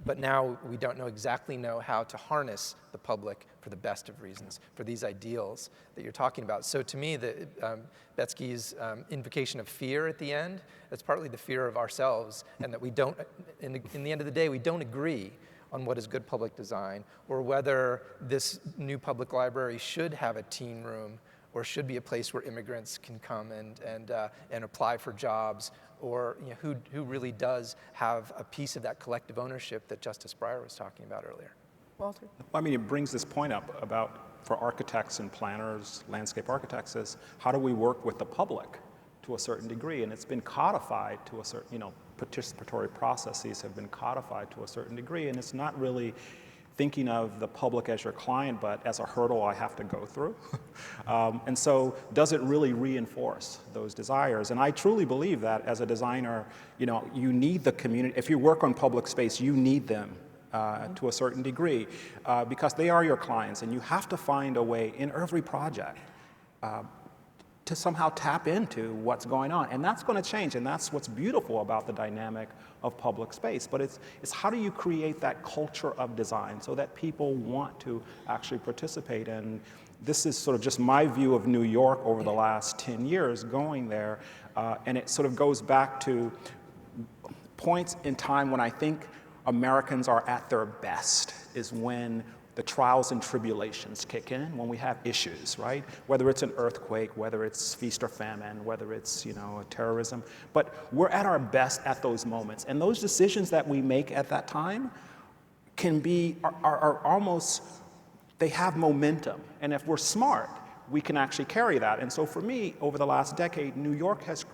Speaker 6: But now we don't exactly know how to harness the public for the best of reasons, for these ideals that you're talking about. So to me, Betsky's invocation of fear at the end, that's partly the fear of ourselves, and that we don't, in the end of the day, we don't agree on what is good public design, or whether this new public library should have a teen room, or should be a place where immigrants can come and apply for jobs, or who really does have a piece of that collective ownership that Justice Breyer was talking about earlier.
Speaker 2: Walter?
Speaker 5: I mean, it brings this point up about, for architects and planners, landscape architects, is how do we work with the public to a certain degree? And it's been codified to a certain, participatory processes have been codified to a certain degree, and it's not really thinking of the public as your client, but as a hurdle I have to go through. And so does it really reinforce those desires? And I truly believe that as a designer, you need the community. If you work on public space, you need them to a certain degree because they are your clients, and you have to find a way in every project to somehow tap into what's going on. And that's going to change, and that's what's beautiful about the dynamic of public space. But it's how do you create that culture of design so that people want to actually participate and this is sort of just my view of New York over the last 10 years going there, and it sort of goes back to points in time when I think Americans are at their best, is when the trials and tribulations kick in, when we have issues, right? Whether it's an earthquake, whether it's feast or famine, whether it's, terrorism. But we're at our best at those moments. And those decisions that we make at that time are almost, they have momentum. And if we're smart, we can actually carry that. And so for me, over the last decade, New York has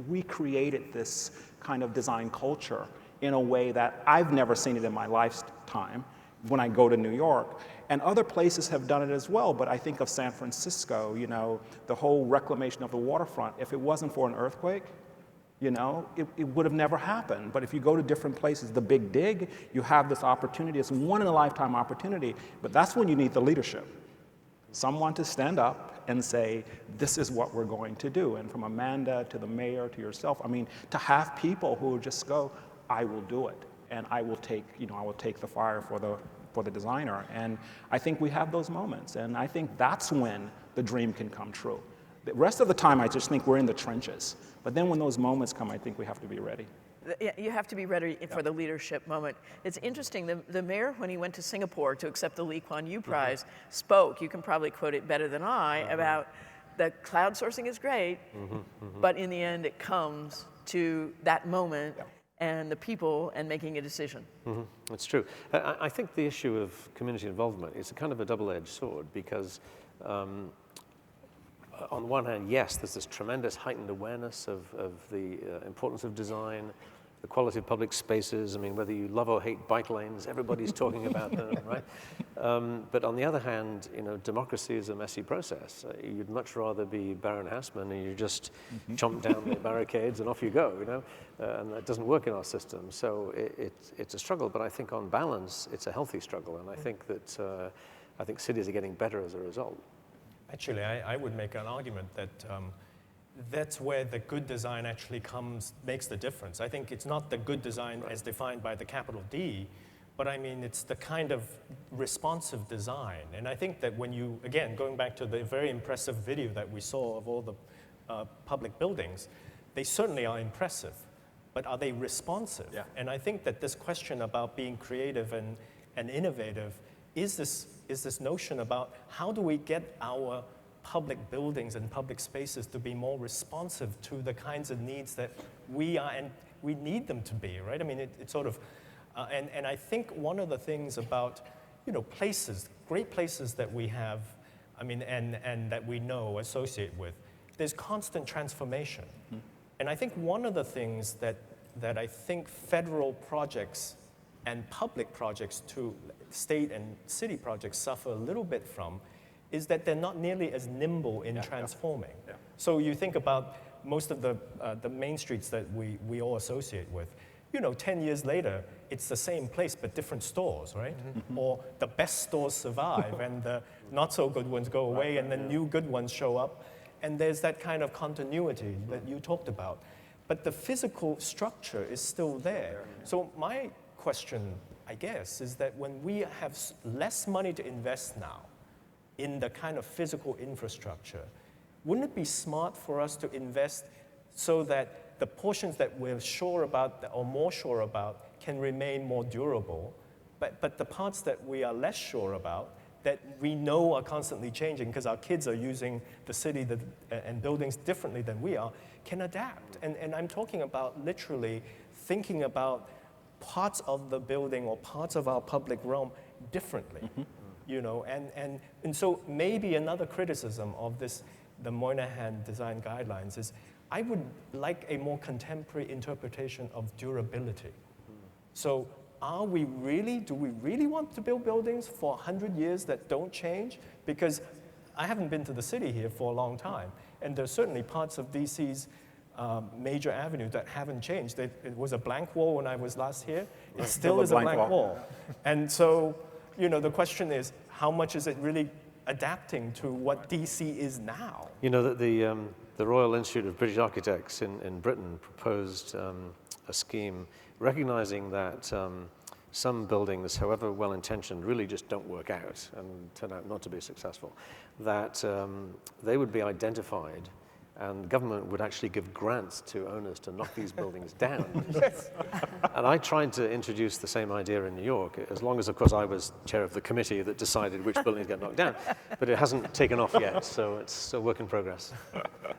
Speaker 5: recreated this kind of design culture in a way that I've never seen it in my lifetime when I go to New York. And other places have done it as well, but I think of San Francisco, the whole reclamation of the waterfront. If it wasn't for an earthquake, it would have never happened. But if you go to different places, the Big Dig, you have this opportunity. It's one-in-a-lifetime opportunity, but that's when you need the leadership. Someone to stand up and say, this is what we're going to do. And from Amanda to the mayor to yourself, to have people who just go, I will do it. And I will take the fire for the designer. And I think we have those moments. And I think that's when the dream can come true. The rest of the time, I just think we're in the trenches. But then when those moments come, I think we have to be ready.
Speaker 2: You have to be ready for the leadership moment. It's interesting, the mayor, when he went to Singapore to accept the Lee Kuan Yew Prize, spoke, you can probably quote it better than I, about that cloud sourcing is great, but in the end it comes to that moment and the people and making a decision.
Speaker 4: That's true. I think the issue of community involvement is a kind of a double-edged sword because on one hand, yes, there's this tremendous heightened awareness of the importance of design, the quality of public spaces. Whether you love or hate bike lanes, everybody's talking about them, right? But on the other hand, democracy is a messy process. You'd much rather be Baron Hassman and you just chomp down the barricades and off you go, and that doesn't work in our system. So it's a struggle, but I think on balance, it's a healthy struggle, and I think that cities are getting better as a result.
Speaker 3: Actually, I would make an argument that that's where the good design actually makes the difference. I think it's not the good design as defined by the capital D, but it's the kind of responsive design. And I think that when you, again, going back to the very impressive video that we saw of all the public buildings, they certainly are impressive, but are they responsive?
Speaker 5: Yeah.
Speaker 3: And I think that this question about being creative and innovative is this notion about how do we get our public buildings and public spaces to be more responsive to the kinds of needs that we are and we need them to be, right? It's sort of, and I think one of the things about, places, great places that we have, and that we associate with, there's constant transformation. And I think one of the things that I think federal projects and public projects to state and city projects suffer a little bit from is that they're not nearly as nimble in transforming.
Speaker 5: Yeah.
Speaker 3: So you think about most of the main streets that we all associate with, 10 years later, it's the same place but different stores, right? Or the best stores survive and the not so good ones go away and the new good ones show up. And there's that kind of continuity that you talked about. But the physical structure is still there. So my question, I guess, is that when we have less money to invest now in the kind of physical infrastructure, wouldn't it be smart for us to invest so that the portions that we're sure about or more sure about can remain more durable, but the parts that we are less sure about, that we know are constantly changing because our kids are using the city and buildings differently than we are, can adapt? And I'm talking about literally thinking about parts of the building or parts of our public realm differently, and so maybe another criticism of the Moynihan Design Guidelines is I would like a more contemporary interpretation of durability. So do we really want to build buildings for 100 years that don't change? Because I haven't been to the city here for a long time, and there's certainly parts of DC's major avenue that haven't changed. It was a blank wall when I was last here. It still is a blank wall. And so, the question is, how much is it really adapting to what DC is now?
Speaker 4: The Royal Institute of British Architects in Britain proposed a scheme recognizing that some buildings, however well-intentioned, really just don't work out and turn out not to be successful, that they would be identified and government would actually give grants to owners to knock these buildings down. And I tried to introduce the same idea in New York, as long as, of course, I was chair of the committee that decided which buildings get knocked down. But it hasn't taken off yet, so it's a work in progress.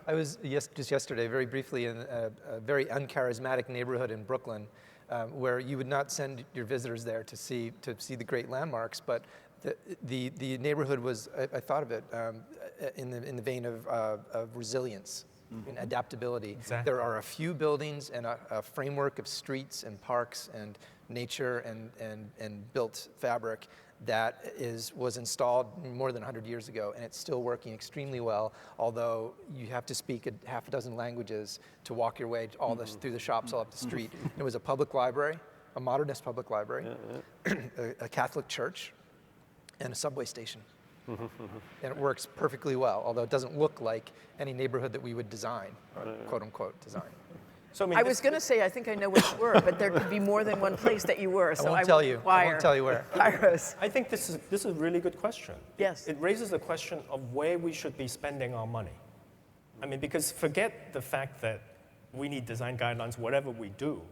Speaker 6: I was just yesterday, very briefly, in a very uncharacteristic neighborhood in Brooklyn, where you would not send your visitors there to see the great landmarks, but the neighborhood was, I thought of it in the vein of resilience and adaptability.
Speaker 7: Exactly.
Speaker 6: There are a few buildings and a framework of streets and parks and nature and built fabric that was installed more than 100 years ago, and it's still working extremely well, although you have to speak a half a dozen languages to walk your way through the shops all up the street. It was a public library, a modernist public library, a Catholic church, and a subway station. And it works perfectly well, although it doesn't look like any neighborhood that we would design, or quote unquote design.
Speaker 3: So
Speaker 2: I was going to say, I think I know where you were, but there could be more than one place that you were. So
Speaker 6: I won't tell you. I won't tell you where.
Speaker 2: Kairos.
Speaker 3: I think this is a really good question.
Speaker 2: Yes.
Speaker 3: It raises the question of where we should be spending our money. I mean, because forget the fact that we need design guidelines, whatever we do.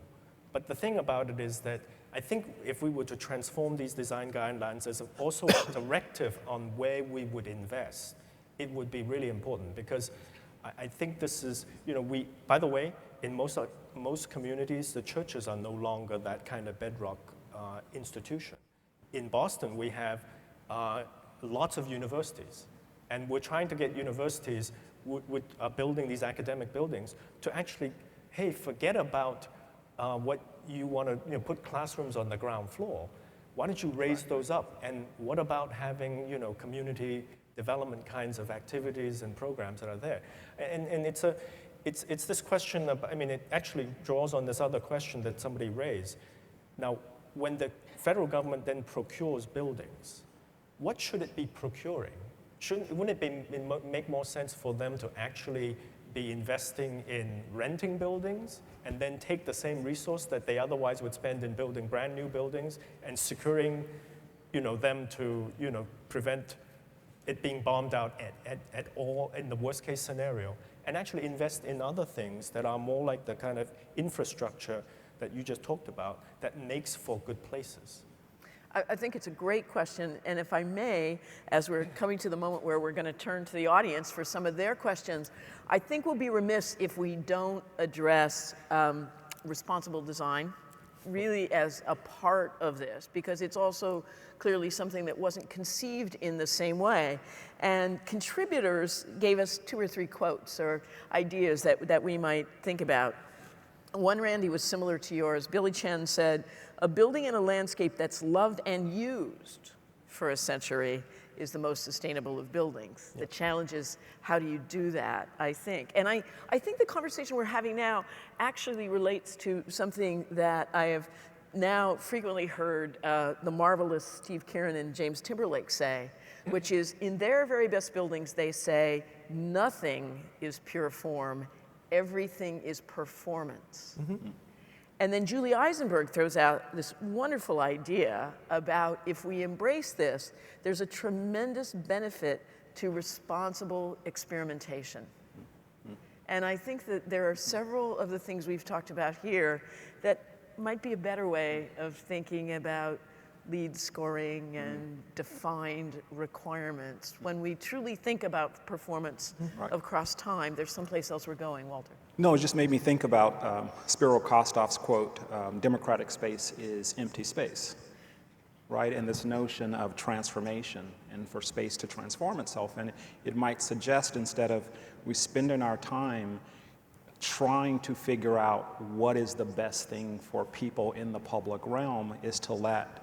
Speaker 3: But the thing about it is that I think if we were to transform these design guidelines as also a directive on where we would invest, it would be really important, because I think this is, by the way, in most communities, the churches are no longer that kind of bedrock institution. In Boston, we have lots of universities, and we're trying to get universities building these academic buildings to actually, hey, forget about what you want to put classrooms on the ground floor. Why don't you raise those up? And what about having community development kinds of activities and programs that are there? And it's this question of, it actually draws on this other question that somebody raised. Now, when the federal government then procures buildings, what should it be procuring? Wouldn't it make more sense for them to actually be investing in renting buildings and then take the same resource that they otherwise would spend in building brand new buildings and securing them to prevent it being bombed out at all in the worst case scenario, and actually invest in other things that are more like the kind of infrastructure that you just talked about that makes for good places?
Speaker 2: I think it's a great question, and if I may, as we're coming to the moment where we're going to turn to the audience for some of their questions, I think we'll be remiss if we don't address responsible design really as a part of this, because it's also clearly something that wasn't conceived in the same way. And contributors gave us 2 or 3 quotes or ideas that we might think about. One, Randy, was similar to yours. Billy Chen said, "A building in a landscape that's loved and used for a century is the most sustainable of buildings." The challenge is, how do you do that, I think? And I think the conversation we're having now actually relates to something that I have now frequently heard the marvelous Steve Kieran and James Timberlake say, which is, in their very best buildings, they say, nothing is pure form, everything is performance. And then Julie Eisenberg throws out this wonderful idea about, if we embrace this, there's a tremendous benefit to responsible experimentation. And I think that there are several of the things we've talked about here that might be a better way of thinking about lead scoring and defined requirements. When we truly think about performance across time, there's someplace else we're going. Walter.
Speaker 5: No, it just made me think about Spiro Kostov's quote, democratic space is empty space, right? And this notion of transformation and for space to transform itself. And it might suggest, instead of we spending our time trying to figure out what is the best thing for people in the public realm, is to let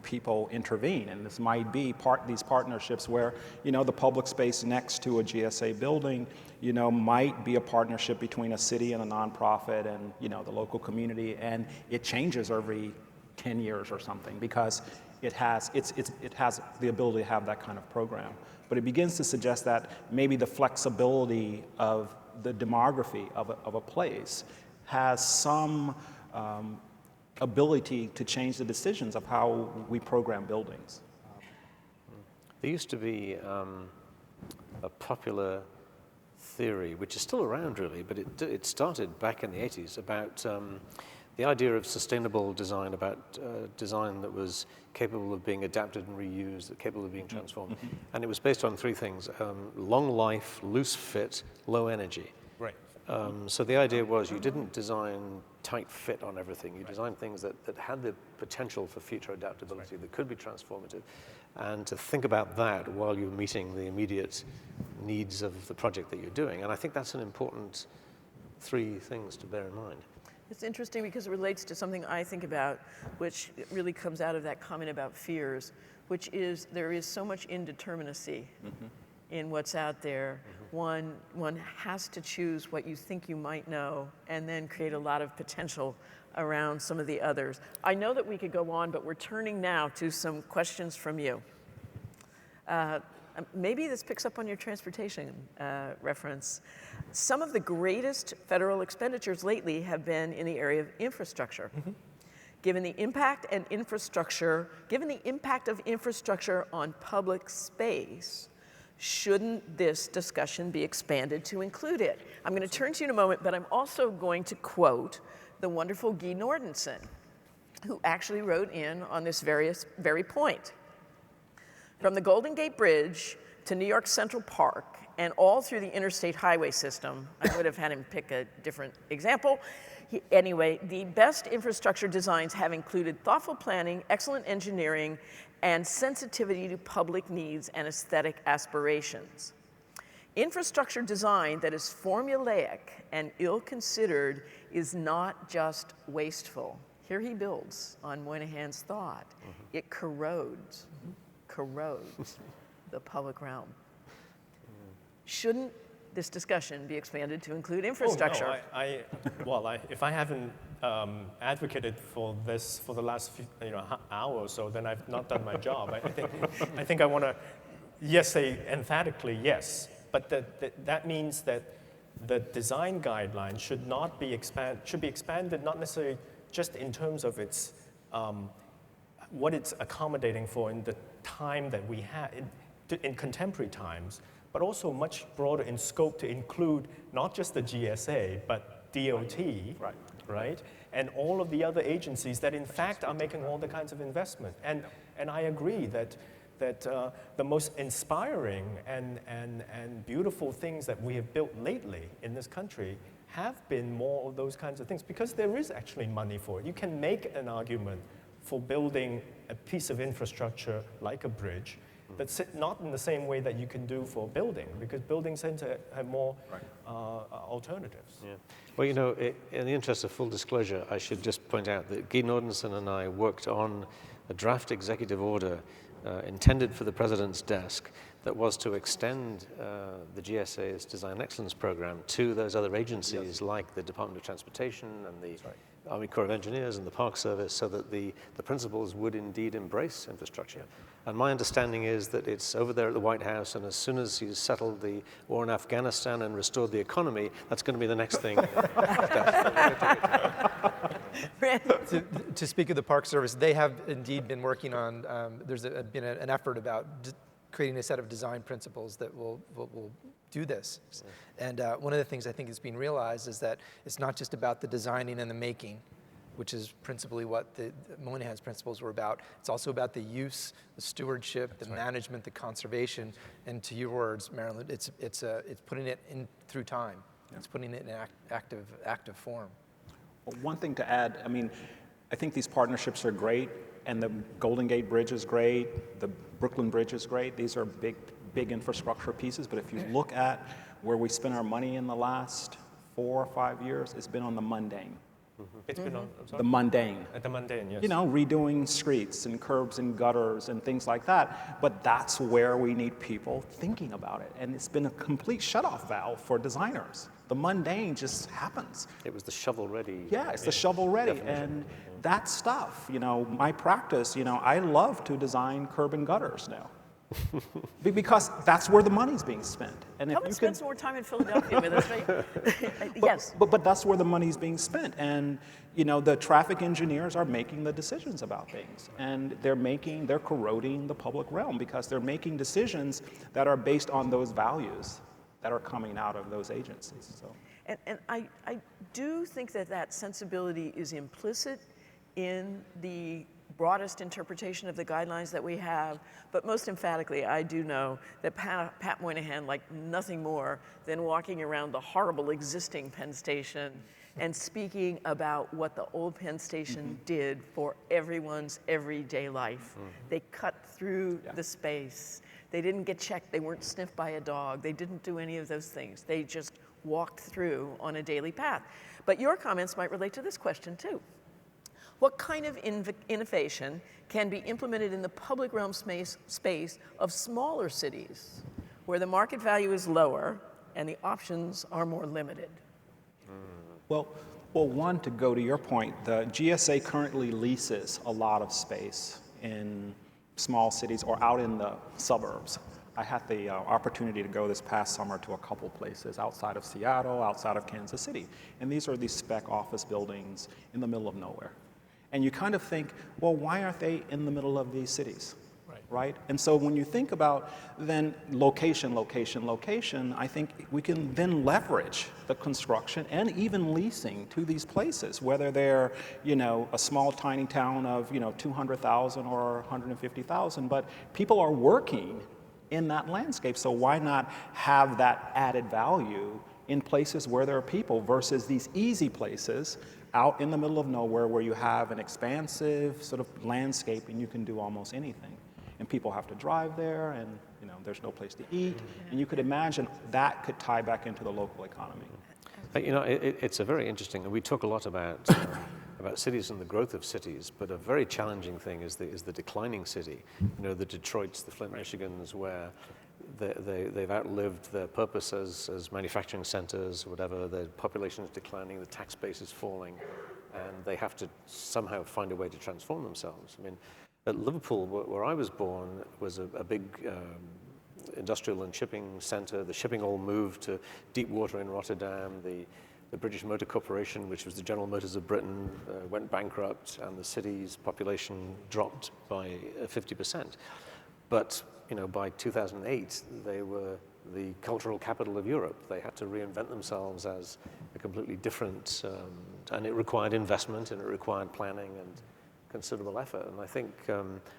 Speaker 5: people intervene. And this might be these partnerships where, the public space next to a GSA building, might be a partnership between a city and a nonprofit and, the local community, and it changes every 10 years or something, because it has the ability to have that kind of program. But it begins to suggest that maybe the flexibility of the demography of a place has some ability to change the decisions of how we program buildings.
Speaker 4: There used to be a popular theory, which is still around really, but it started back in the 80s, about the idea of sustainable design, about design that was capable of being adapted and reused, capable of being transformed. And it was based on three things: long life, loose fit, low energy.
Speaker 3: Right.
Speaker 4: So the idea was you didn't design tight fit on everything. You designed things that had the potential for future adaptability, that could be transformative. And to think about that while you're meeting the immediate needs of the project that you're doing. And I think that's an important three things to bear in mind.
Speaker 2: It's interesting because it relates to something I think about, which really comes out of that comment about fears, which is there is so much indeterminacy in what's out there. One has to choose what you think you might know and then create a lot of potential around some of the others. I know that we could go on, but we're turning now to some questions from you. Maybe this picks up on your transportation reference. Some of the greatest federal expenditures lately have been in the area of infrastructure. Given the impact of infrastructure on public space, shouldn't this discussion be expanded to include it? I'm going to turn to you in a moment, but I'm also going to quote the wonderful Guy Nordensson, who actually wrote in on this very point. From the Golden Gate Bridge to New York Central Park and all through the interstate highway system, I would have had him pick a different example. Anyway, the best infrastructure designs have included thoughtful planning, excellent engineering, and sensitivity to public needs and aesthetic aspirations. Infrastructure design that is formulaic and ill-considered is not just wasteful. Here he builds on Moynihan's thought. It corrodes the public realm. Shouldn't this discussion be expanded to include infrastructure?
Speaker 3: Oh, no, if I haven't advocated for this for the last hour or so, then I've not done my job. I think I want to, say emphatically yes, but that means that the design guidelines should be expanded not necessarily just in terms of its what it's accommodating for in the time that we have in contemporary times, but also much broader in scope to include not just the GSA, but DOT, right? And all of the other agencies that in fact are making all the kinds of investment. And I agree that the most inspiring and beautiful things that we have built lately in this country have been more of those kinds of things, because there is actually money for it. You can make an argument for building a piece of infrastructure like a bridge that's not in the same way that you can do for building, because buildings tend to have more alternatives.
Speaker 4: Yeah. Well, in the interest of full disclosure, I should just point out that Guy Nordensson and I worked on a draft executive order intended for the President's desk that was to extend the GSA's Design Excellence Program to those other agencies like the Department of Transportation and the Army Corps of Engineers and the Park Service, so that the principals would indeed embrace infrastructure. And my understanding is that it's over there at the White House, and as soon as he's settled the war in Afghanistan and restored the economy, that's going to be the next thing.
Speaker 6: To speak of the Park Service, they have indeed been working on, there's been an effort about creating a set of design principles that will do this. And one of the things I think is being realized is that it's not just about the designing and the making, which is principally what the Moynihan's principles were about. It's also about the use, the stewardship, the management, the conservation, and to your words, Marilyn, it's putting it in through time. Yeah. It's putting it in active form.
Speaker 5: Well, one thing to add, I think these partnerships are great, and the Golden Gate Bridge is great, the Brooklyn Bridge is great. These are big infrastructure pieces, but if you look at where we spent our money in the last 4 or 5 years, it's been on the mundane.
Speaker 3: It's been on
Speaker 5: the mundane.
Speaker 3: At the mundane, yes.
Speaker 5: Redoing streets and curbs and gutters and things like that. But that's where we need people thinking about it. And it's been a complete shutoff valve for designers. The mundane just happens.
Speaker 4: It was the shovel-ready.
Speaker 5: Yeah, it's the shovel-ready.
Speaker 4: Definition.
Speaker 5: And that stuff, my practice, I love to design curb and gutters now. Because that's where the money's being spent. And
Speaker 2: Come and spend some more time in Philadelphia with us, right? Yes.
Speaker 5: But that's where the money's being spent. And the traffic engineers are making the decisions about things. And they're corroding the public realm because they're making decisions that are based on those values that are coming out of those agencies. So.
Speaker 2: And I do think that sensibility is implicit in the broadest interpretation of the guidelines that we have, but most emphatically, I do know that Pat Moynihan liked nothing more than walking around the horrible existing Penn Station and speaking about what the old Penn Station did for everyone's everyday life. They cut through the space. They didn't get checked. They weren't sniffed by a dog. They didn't do any of those things. They just walked through on a daily path. But your comments might relate to this question too. What kind of innovation can be implemented in the public realm space of smaller cities where the market value is lower and the options are more limited?
Speaker 5: Well, one, to go to your point, the GSA currently leases a lot of space in small cities or out in the suburbs. I had the opportunity to go this past summer to a couple places outside of Seattle, outside of Kansas City. And these are these spec office buildings in the middle of nowhere. And you kind of think, well, why aren't they in the middle of these cities? Right? And so when you think about then location, I think we can then leverage the construction and even leasing to these places, whether they're, a small tiny town of, 200,000 or 150,000, but people are working in that landscape. So why not have that added value in places where there are people versus these easy places out in the middle of nowhere where you have an expansive sort of landscape and you can do almost anything. And people have to drive there, and there's no place to eat. And you could imagine that could tie back into the local economy.
Speaker 4: It's a very interesting, and we talk a lot about cities and the growth of cities, but a very challenging thing is the declining city. The Detroits, the Flint, Michigans, where they've outlived their purpose as manufacturing centers, or whatever. The population is declining, the tax base is falling, and they have to somehow find a way to transform themselves. I mean, at Liverpool, where I was born, was a big industrial and shipping center. The shipping all moved to deep water in Rotterdam. The British Motor Corporation, which was the General Motors of Britain, went bankrupt, and the city's population dropped by 50%. But by 2008, they were the cultural capital of Europe. They had to reinvent themselves as a completely different, and it required investment, and it required planning and considerable effort. And I think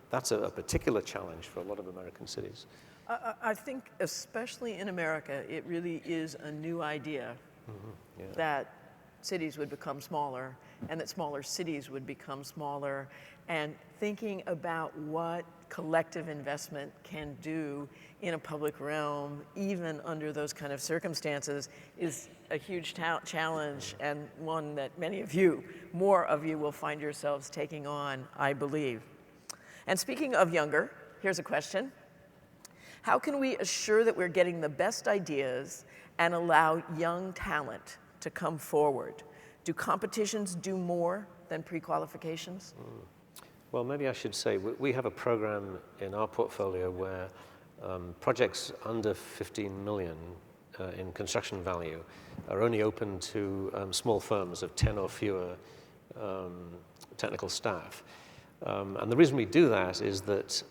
Speaker 4: that's a particular challenge for a lot of American cities.
Speaker 2: I think, especially in America, it really is a new idea that cities would become smaller and that smaller cities would become smaller. And thinking about what collective investment can do in a public realm, even under those kind of circumstances, is a huge challenge, and one that more of you will find yourselves taking on, I believe. And speaking of younger, here's a question. How can we assure that we're getting the best ideas and allow young talent to come forward? Do competitions do more than pre-qualifications?
Speaker 4: Well, maybe I should say we have a program in our portfolio where projects under 15 million in construction value are only open to small firms of 10 or fewer technical staff. And the reason we do that is that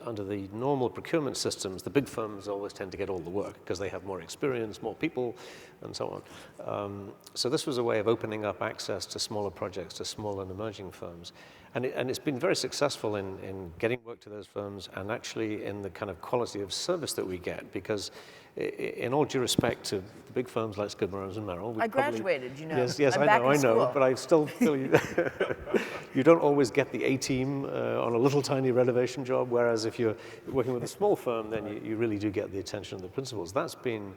Speaker 4: under the normal procurement systems, the big firms always tend to get all the work because they have more experience, more people, and so on. So this was a way of opening up access to smaller projects, to small and emerging firms. And it's been very successful in getting work to those firms and actually in the kind of quality of service that we get, because in all due respect to the big firms like Skidmore, Owings & Merrill.
Speaker 2: I graduated,
Speaker 4: Yes,
Speaker 2: I'm
Speaker 4: I
Speaker 2: back
Speaker 4: know,
Speaker 2: in school.
Speaker 4: but I still feel you don't always get the A-team on a little tiny renovation job, whereas if you're working with a small firm, then you really do get the attention of the principals. That's been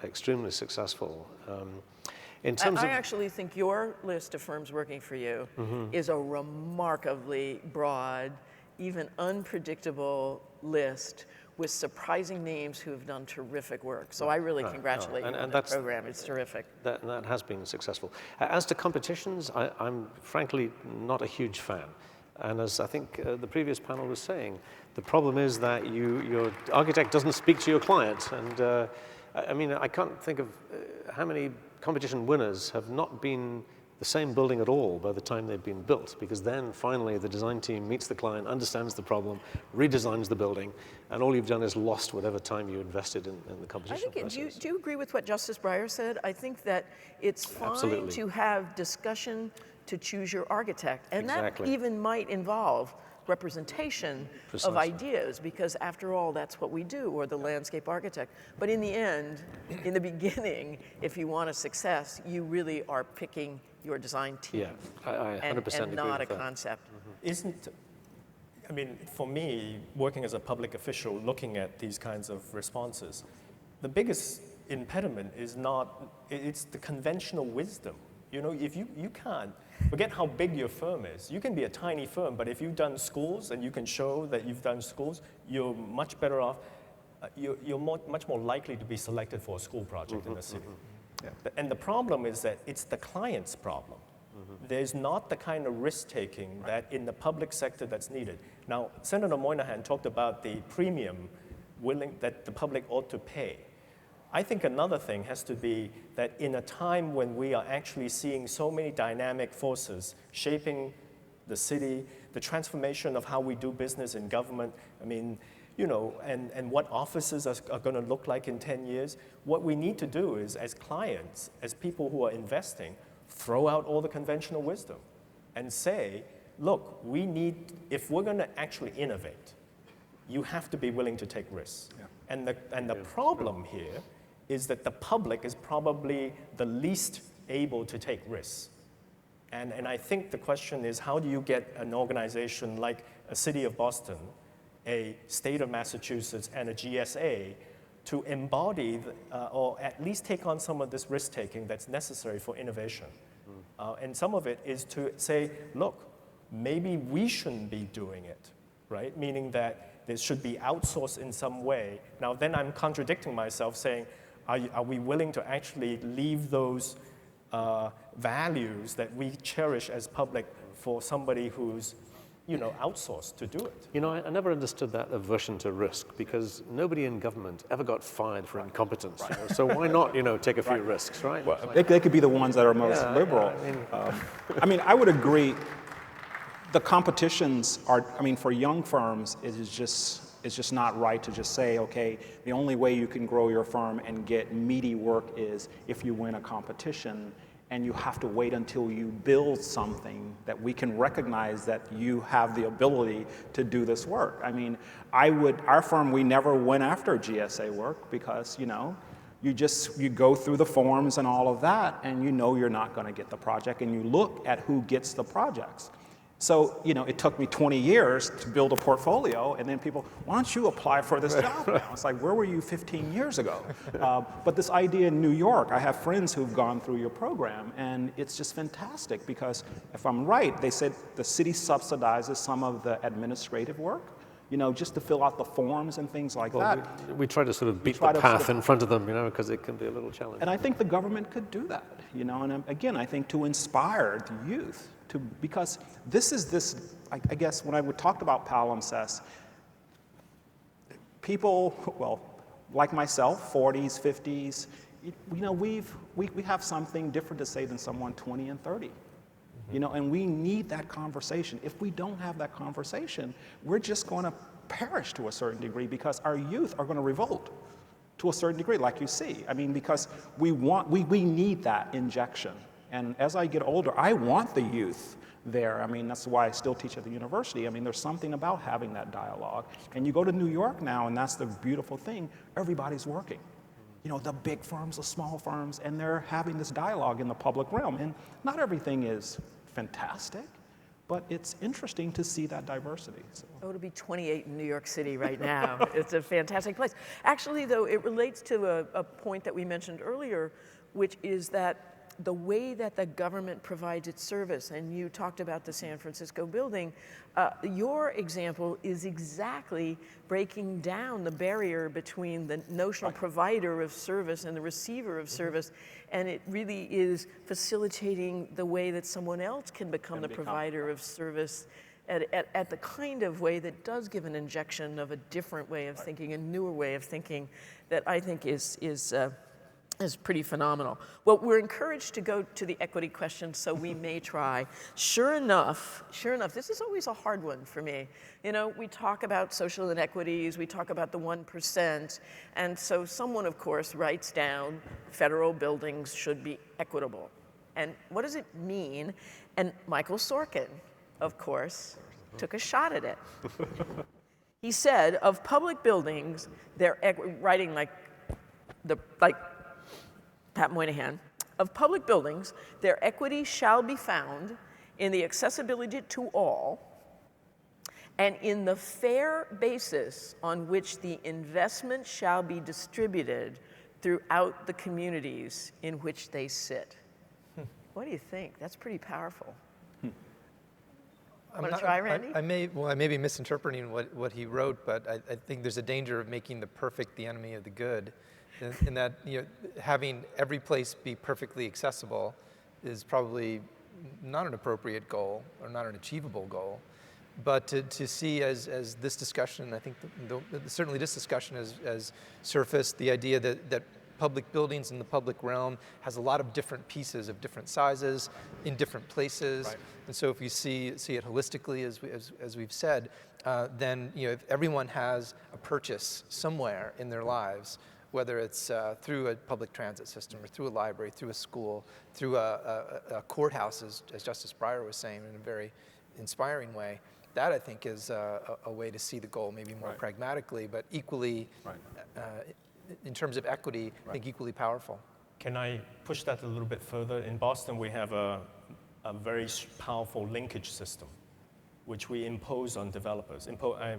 Speaker 4: extremely successful. In terms
Speaker 2: I actually think your list of firms working for you is a remarkably broad, even unpredictable list with surprising names who have done terrific work. So I really congratulate you on that program. It's terrific.
Speaker 4: That has been successful. As to competitions, I'm frankly not a huge fan. And as I think the previous panel was saying, the problem is that your architect doesn't speak to your client. And I mean, I can't think of how many competition winners have not been the same building at all by the time they've been built, because then finally the design team meets the client, understands the problem, redesigns the building, and all you've done is lost whatever time you invested in the competition process.
Speaker 2: Do you agree with what Justice Breyer said? I think that it's fine
Speaker 4: Absolutely.
Speaker 2: to have discussion to choose your architect, and
Speaker 4: Exactly.
Speaker 2: that even might involve representation of
Speaker 4: Precisely.
Speaker 2: ideas, because after all, that's what we do, or the landscape architect. But in the end, in the beginning, if you want a success, you really are picking your design team.
Speaker 4: Yeah, I 100% agree
Speaker 2: and not
Speaker 4: with
Speaker 2: a
Speaker 4: that.
Speaker 2: concept.
Speaker 3: I mean, for me, working as a public official, looking at these kinds of responses, the biggest impediment is not, it's the conventional wisdom. You know, if you can't, forget how big your firm is. You can be a tiny firm, but if you've done schools and you can show that you've done schools, you're much better off, you're much more likely to be selected for a school project in the city. And the problem is that it's the client's problem. There's not the kind of risk-taking that in the public sector that's needed. Now, Senator Moynihan talked about the premium that the public ought to pay. I think another thing has to be that in a time when we are actually seeing so many dynamic forces shaping the city, the transformation of how we do business in government, I mean, you know, and what offices are going to look like in 10 years, what we need to do is, as clients, as people who are investing, throw out all the conventional wisdom and say, look, we need, if we're going to actually innovate, you have to be willing to take risks. And the problem here is that the public is probably the least able to take risks. And I think the question is, how do you get an organization like a city of Boston, a state of Massachusetts, and a GSA to embody or at least take on some of this risk-taking that's necessary for innovation? And some of it is to say, look, maybe we shouldn't be doing it, right? Meaning that this should be outsourced in some way. Now, then I'm contradicting myself, saying, are we willing to actually leave those values that we cherish as public for somebody who's, you know, outsourced to do it?
Speaker 4: You know, I never understood that aversion to risk, because nobody in government ever got fired for incompetence. You know? So why not, you know, take a few risks, right?
Speaker 5: Well, they could be the ones that are most liberal. I mean, I would agree. The competitions are, I mean, for young firms, it's just not right to just say, okay, the only way you can grow your firm and get meaty work is if you win a competition, and you have to wait until you build something that we can recognize that you have the ability to do this work. I mean, our firm, we never went after GSA work because, you know, you go through the forms and all of that, and you know you're not going to get the project, and you look at who gets the projects. So, you know, it took me 20 years to build a portfolio, and then people, why don't you apply for this job now? It's like, where were you 15 years ago? But this idea in New York, I have friends who've gone through your program, and it's just fantastic because if I'm right, they said the city subsidizes some of the administrative work, you know, just to fill out the forms and things like that.
Speaker 4: We try to sort of beat the path in front of them, you know, because it can be a little challenging.
Speaker 5: And I think the government could do that, you know, and again, I think to inspire the youth, because I guess when I would talk about palimpsest, people, well, like myself, 40s, 50s, you know, we have something different to say than someone 20 and 30. You know, and we need that conversation. If we don't have that conversation, we're just going to perish to a certain degree because our youth are going to revolt to a certain degree, like you see. I mean, because we need that injection. And as I get older, I want the youth there. I mean, that's why I still teach at the university. I mean, there's something about having that dialogue. And you go to New York now, and that's the beautiful thing, everybody's working. You know, the big firms, the small firms, and they're having this dialogue in the public realm. And not everything is fantastic, but it's interesting to see that diversity. So.
Speaker 2: Oh, to be 28 in New York City right now. It's a fantastic place. Actually, though, it relates to a point that we mentioned earlier, which is that the way that the government provides its service, and you talked about the San Francisco building, your example is exactly breaking down the barrier between the notional provider of service and the receiver of service, and it really is facilitating the way that someone else can become the provider of service at the kind of way that does give an injection of a different way of thinking, a newer way of thinking that I think is pretty phenomenal. Well, we're encouraged to go to the equity question, so we may try. Sure enough, this is always a hard one for me. You know, we talk about social inequities, we talk about the 1%, and so someone, of course, writes down federal buildings should be equitable. And what does it mean? And Michael Sorkin, of course, took a shot at it. He said, of public buildings, they're writing like Pat Moynihan, of public buildings, their equity shall be found in the accessibility to all and in the fair basis on which the investment shall be distributed throughout the communities in which they sit. What do you think? That's pretty powerful. Want to try, Randy?
Speaker 6: I may be misinterpreting what he wrote, but I think there's a danger of making the perfect the enemy of the good. In that, you know, having every place be perfectly accessible is probably not an appropriate goal or not an achievable goal. But to see as this discussion, I think certainly this discussion has surfaced the idea that public buildings in the public realm has a lot of different pieces of different sizes in different places. Right. And so if you see it holistically, as we've said, then, you know, if everyone has a purchase somewhere in their lives, whether it's through a public transit system or through a library, through a school, through a courthouse, as Justice Breyer was saying in a very inspiring way, that I think is a way to see the goal maybe more pragmatically, but equally, in terms of equity, I think equally powerful.
Speaker 3: Can I push that a little bit further? In Boston, we have a very powerful linkage system, which we impose on developers. I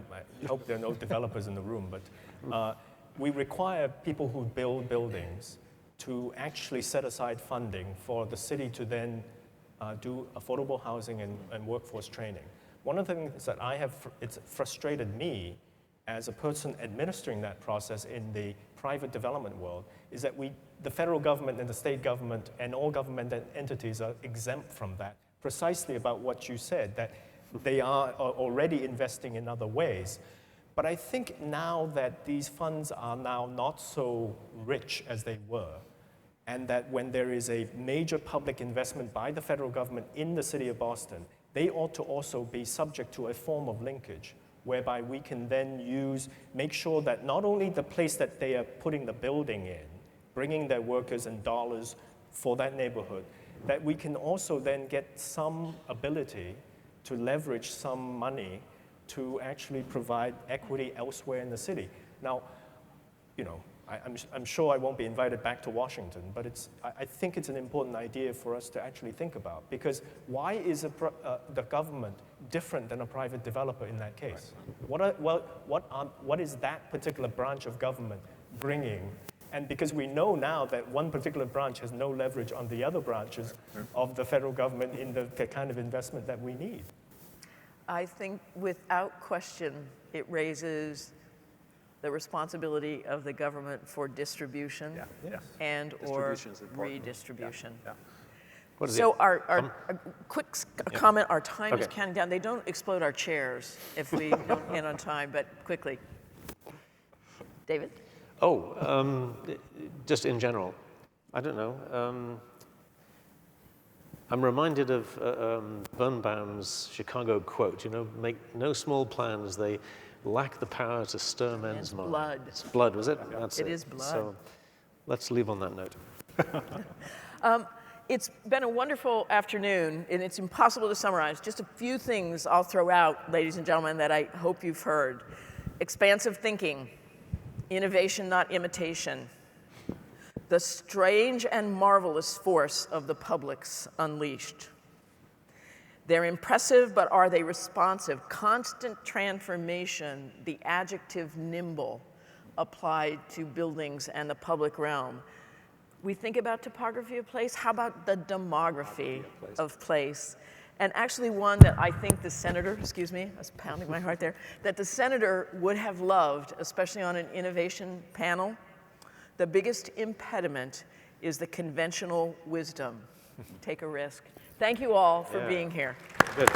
Speaker 3: hope there are no developers in the room, but we require people who build buildings to actually set aside funding for the city to then do affordable housing and workforce training. One of the things that it's frustrated me as a person administering that process in the private development world is that the federal government and the state government and all government entities are exempt from that, precisely about what you said, that they are already investing in other ways. But I think now that these funds are now not so rich as they were, and that when there is a major public investment by the federal government in the city of Boston, they ought to also be subject to a form of linkage, whereby we can then make sure that not only the place that they are putting the building in, bringing their workers and dollars for that neighborhood, that we can also then get some ability to leverage some money to actually provide equity elsewhere in the city. Now, you know, I'm sure I won't be invited back to Washington, but I think it's an important idea for us to actually think about, because why is the government different than a private developer in that case? Right. What is that particular branch of government bringing? And because we know now that one particular branch has no leverage on the other branches of the federal government in the kind of investment that we need.
Speaker 2: I think without question, it raises the responsibility of the government for distribution and or redistribution. So our quick comment, our time is counting down. They don't explode our chairs if we don't end on time, but quickly. David?
Speaker 4: Just in general, I don't know. I'm reminded of Birnbaum's Chicago quote, you know, make no small plans, they lack the power to stir men's minds.
Speaker 2: Blood.
Speaker 4: It's blood, was it? That's it.
Speaker 2: It is blood.
Speaker 4: So let's leave on that note.
Speaker 2: It's been a wonderful afternoon, and it's impossible to summarize. Just a few things I'll throw out, ladies and gentlemen, that I hope you've heard. Expansive thinking, innovation, not imitation, the strange and marvelous force of the publics unleashed. They're impressive, but are they responsive? Constant transformation, the adjective nimble applied to buildings and the public realm. We think about topography of place. How about the demography of place? And actually one that I think the senator, excuse me, I was pounding my heart there, that the senator would have loved, especially on an innovation panel. The biggest impediment is the conventional wisdom. Take a risk. Thank you all for being here.
Speaker 4: Good.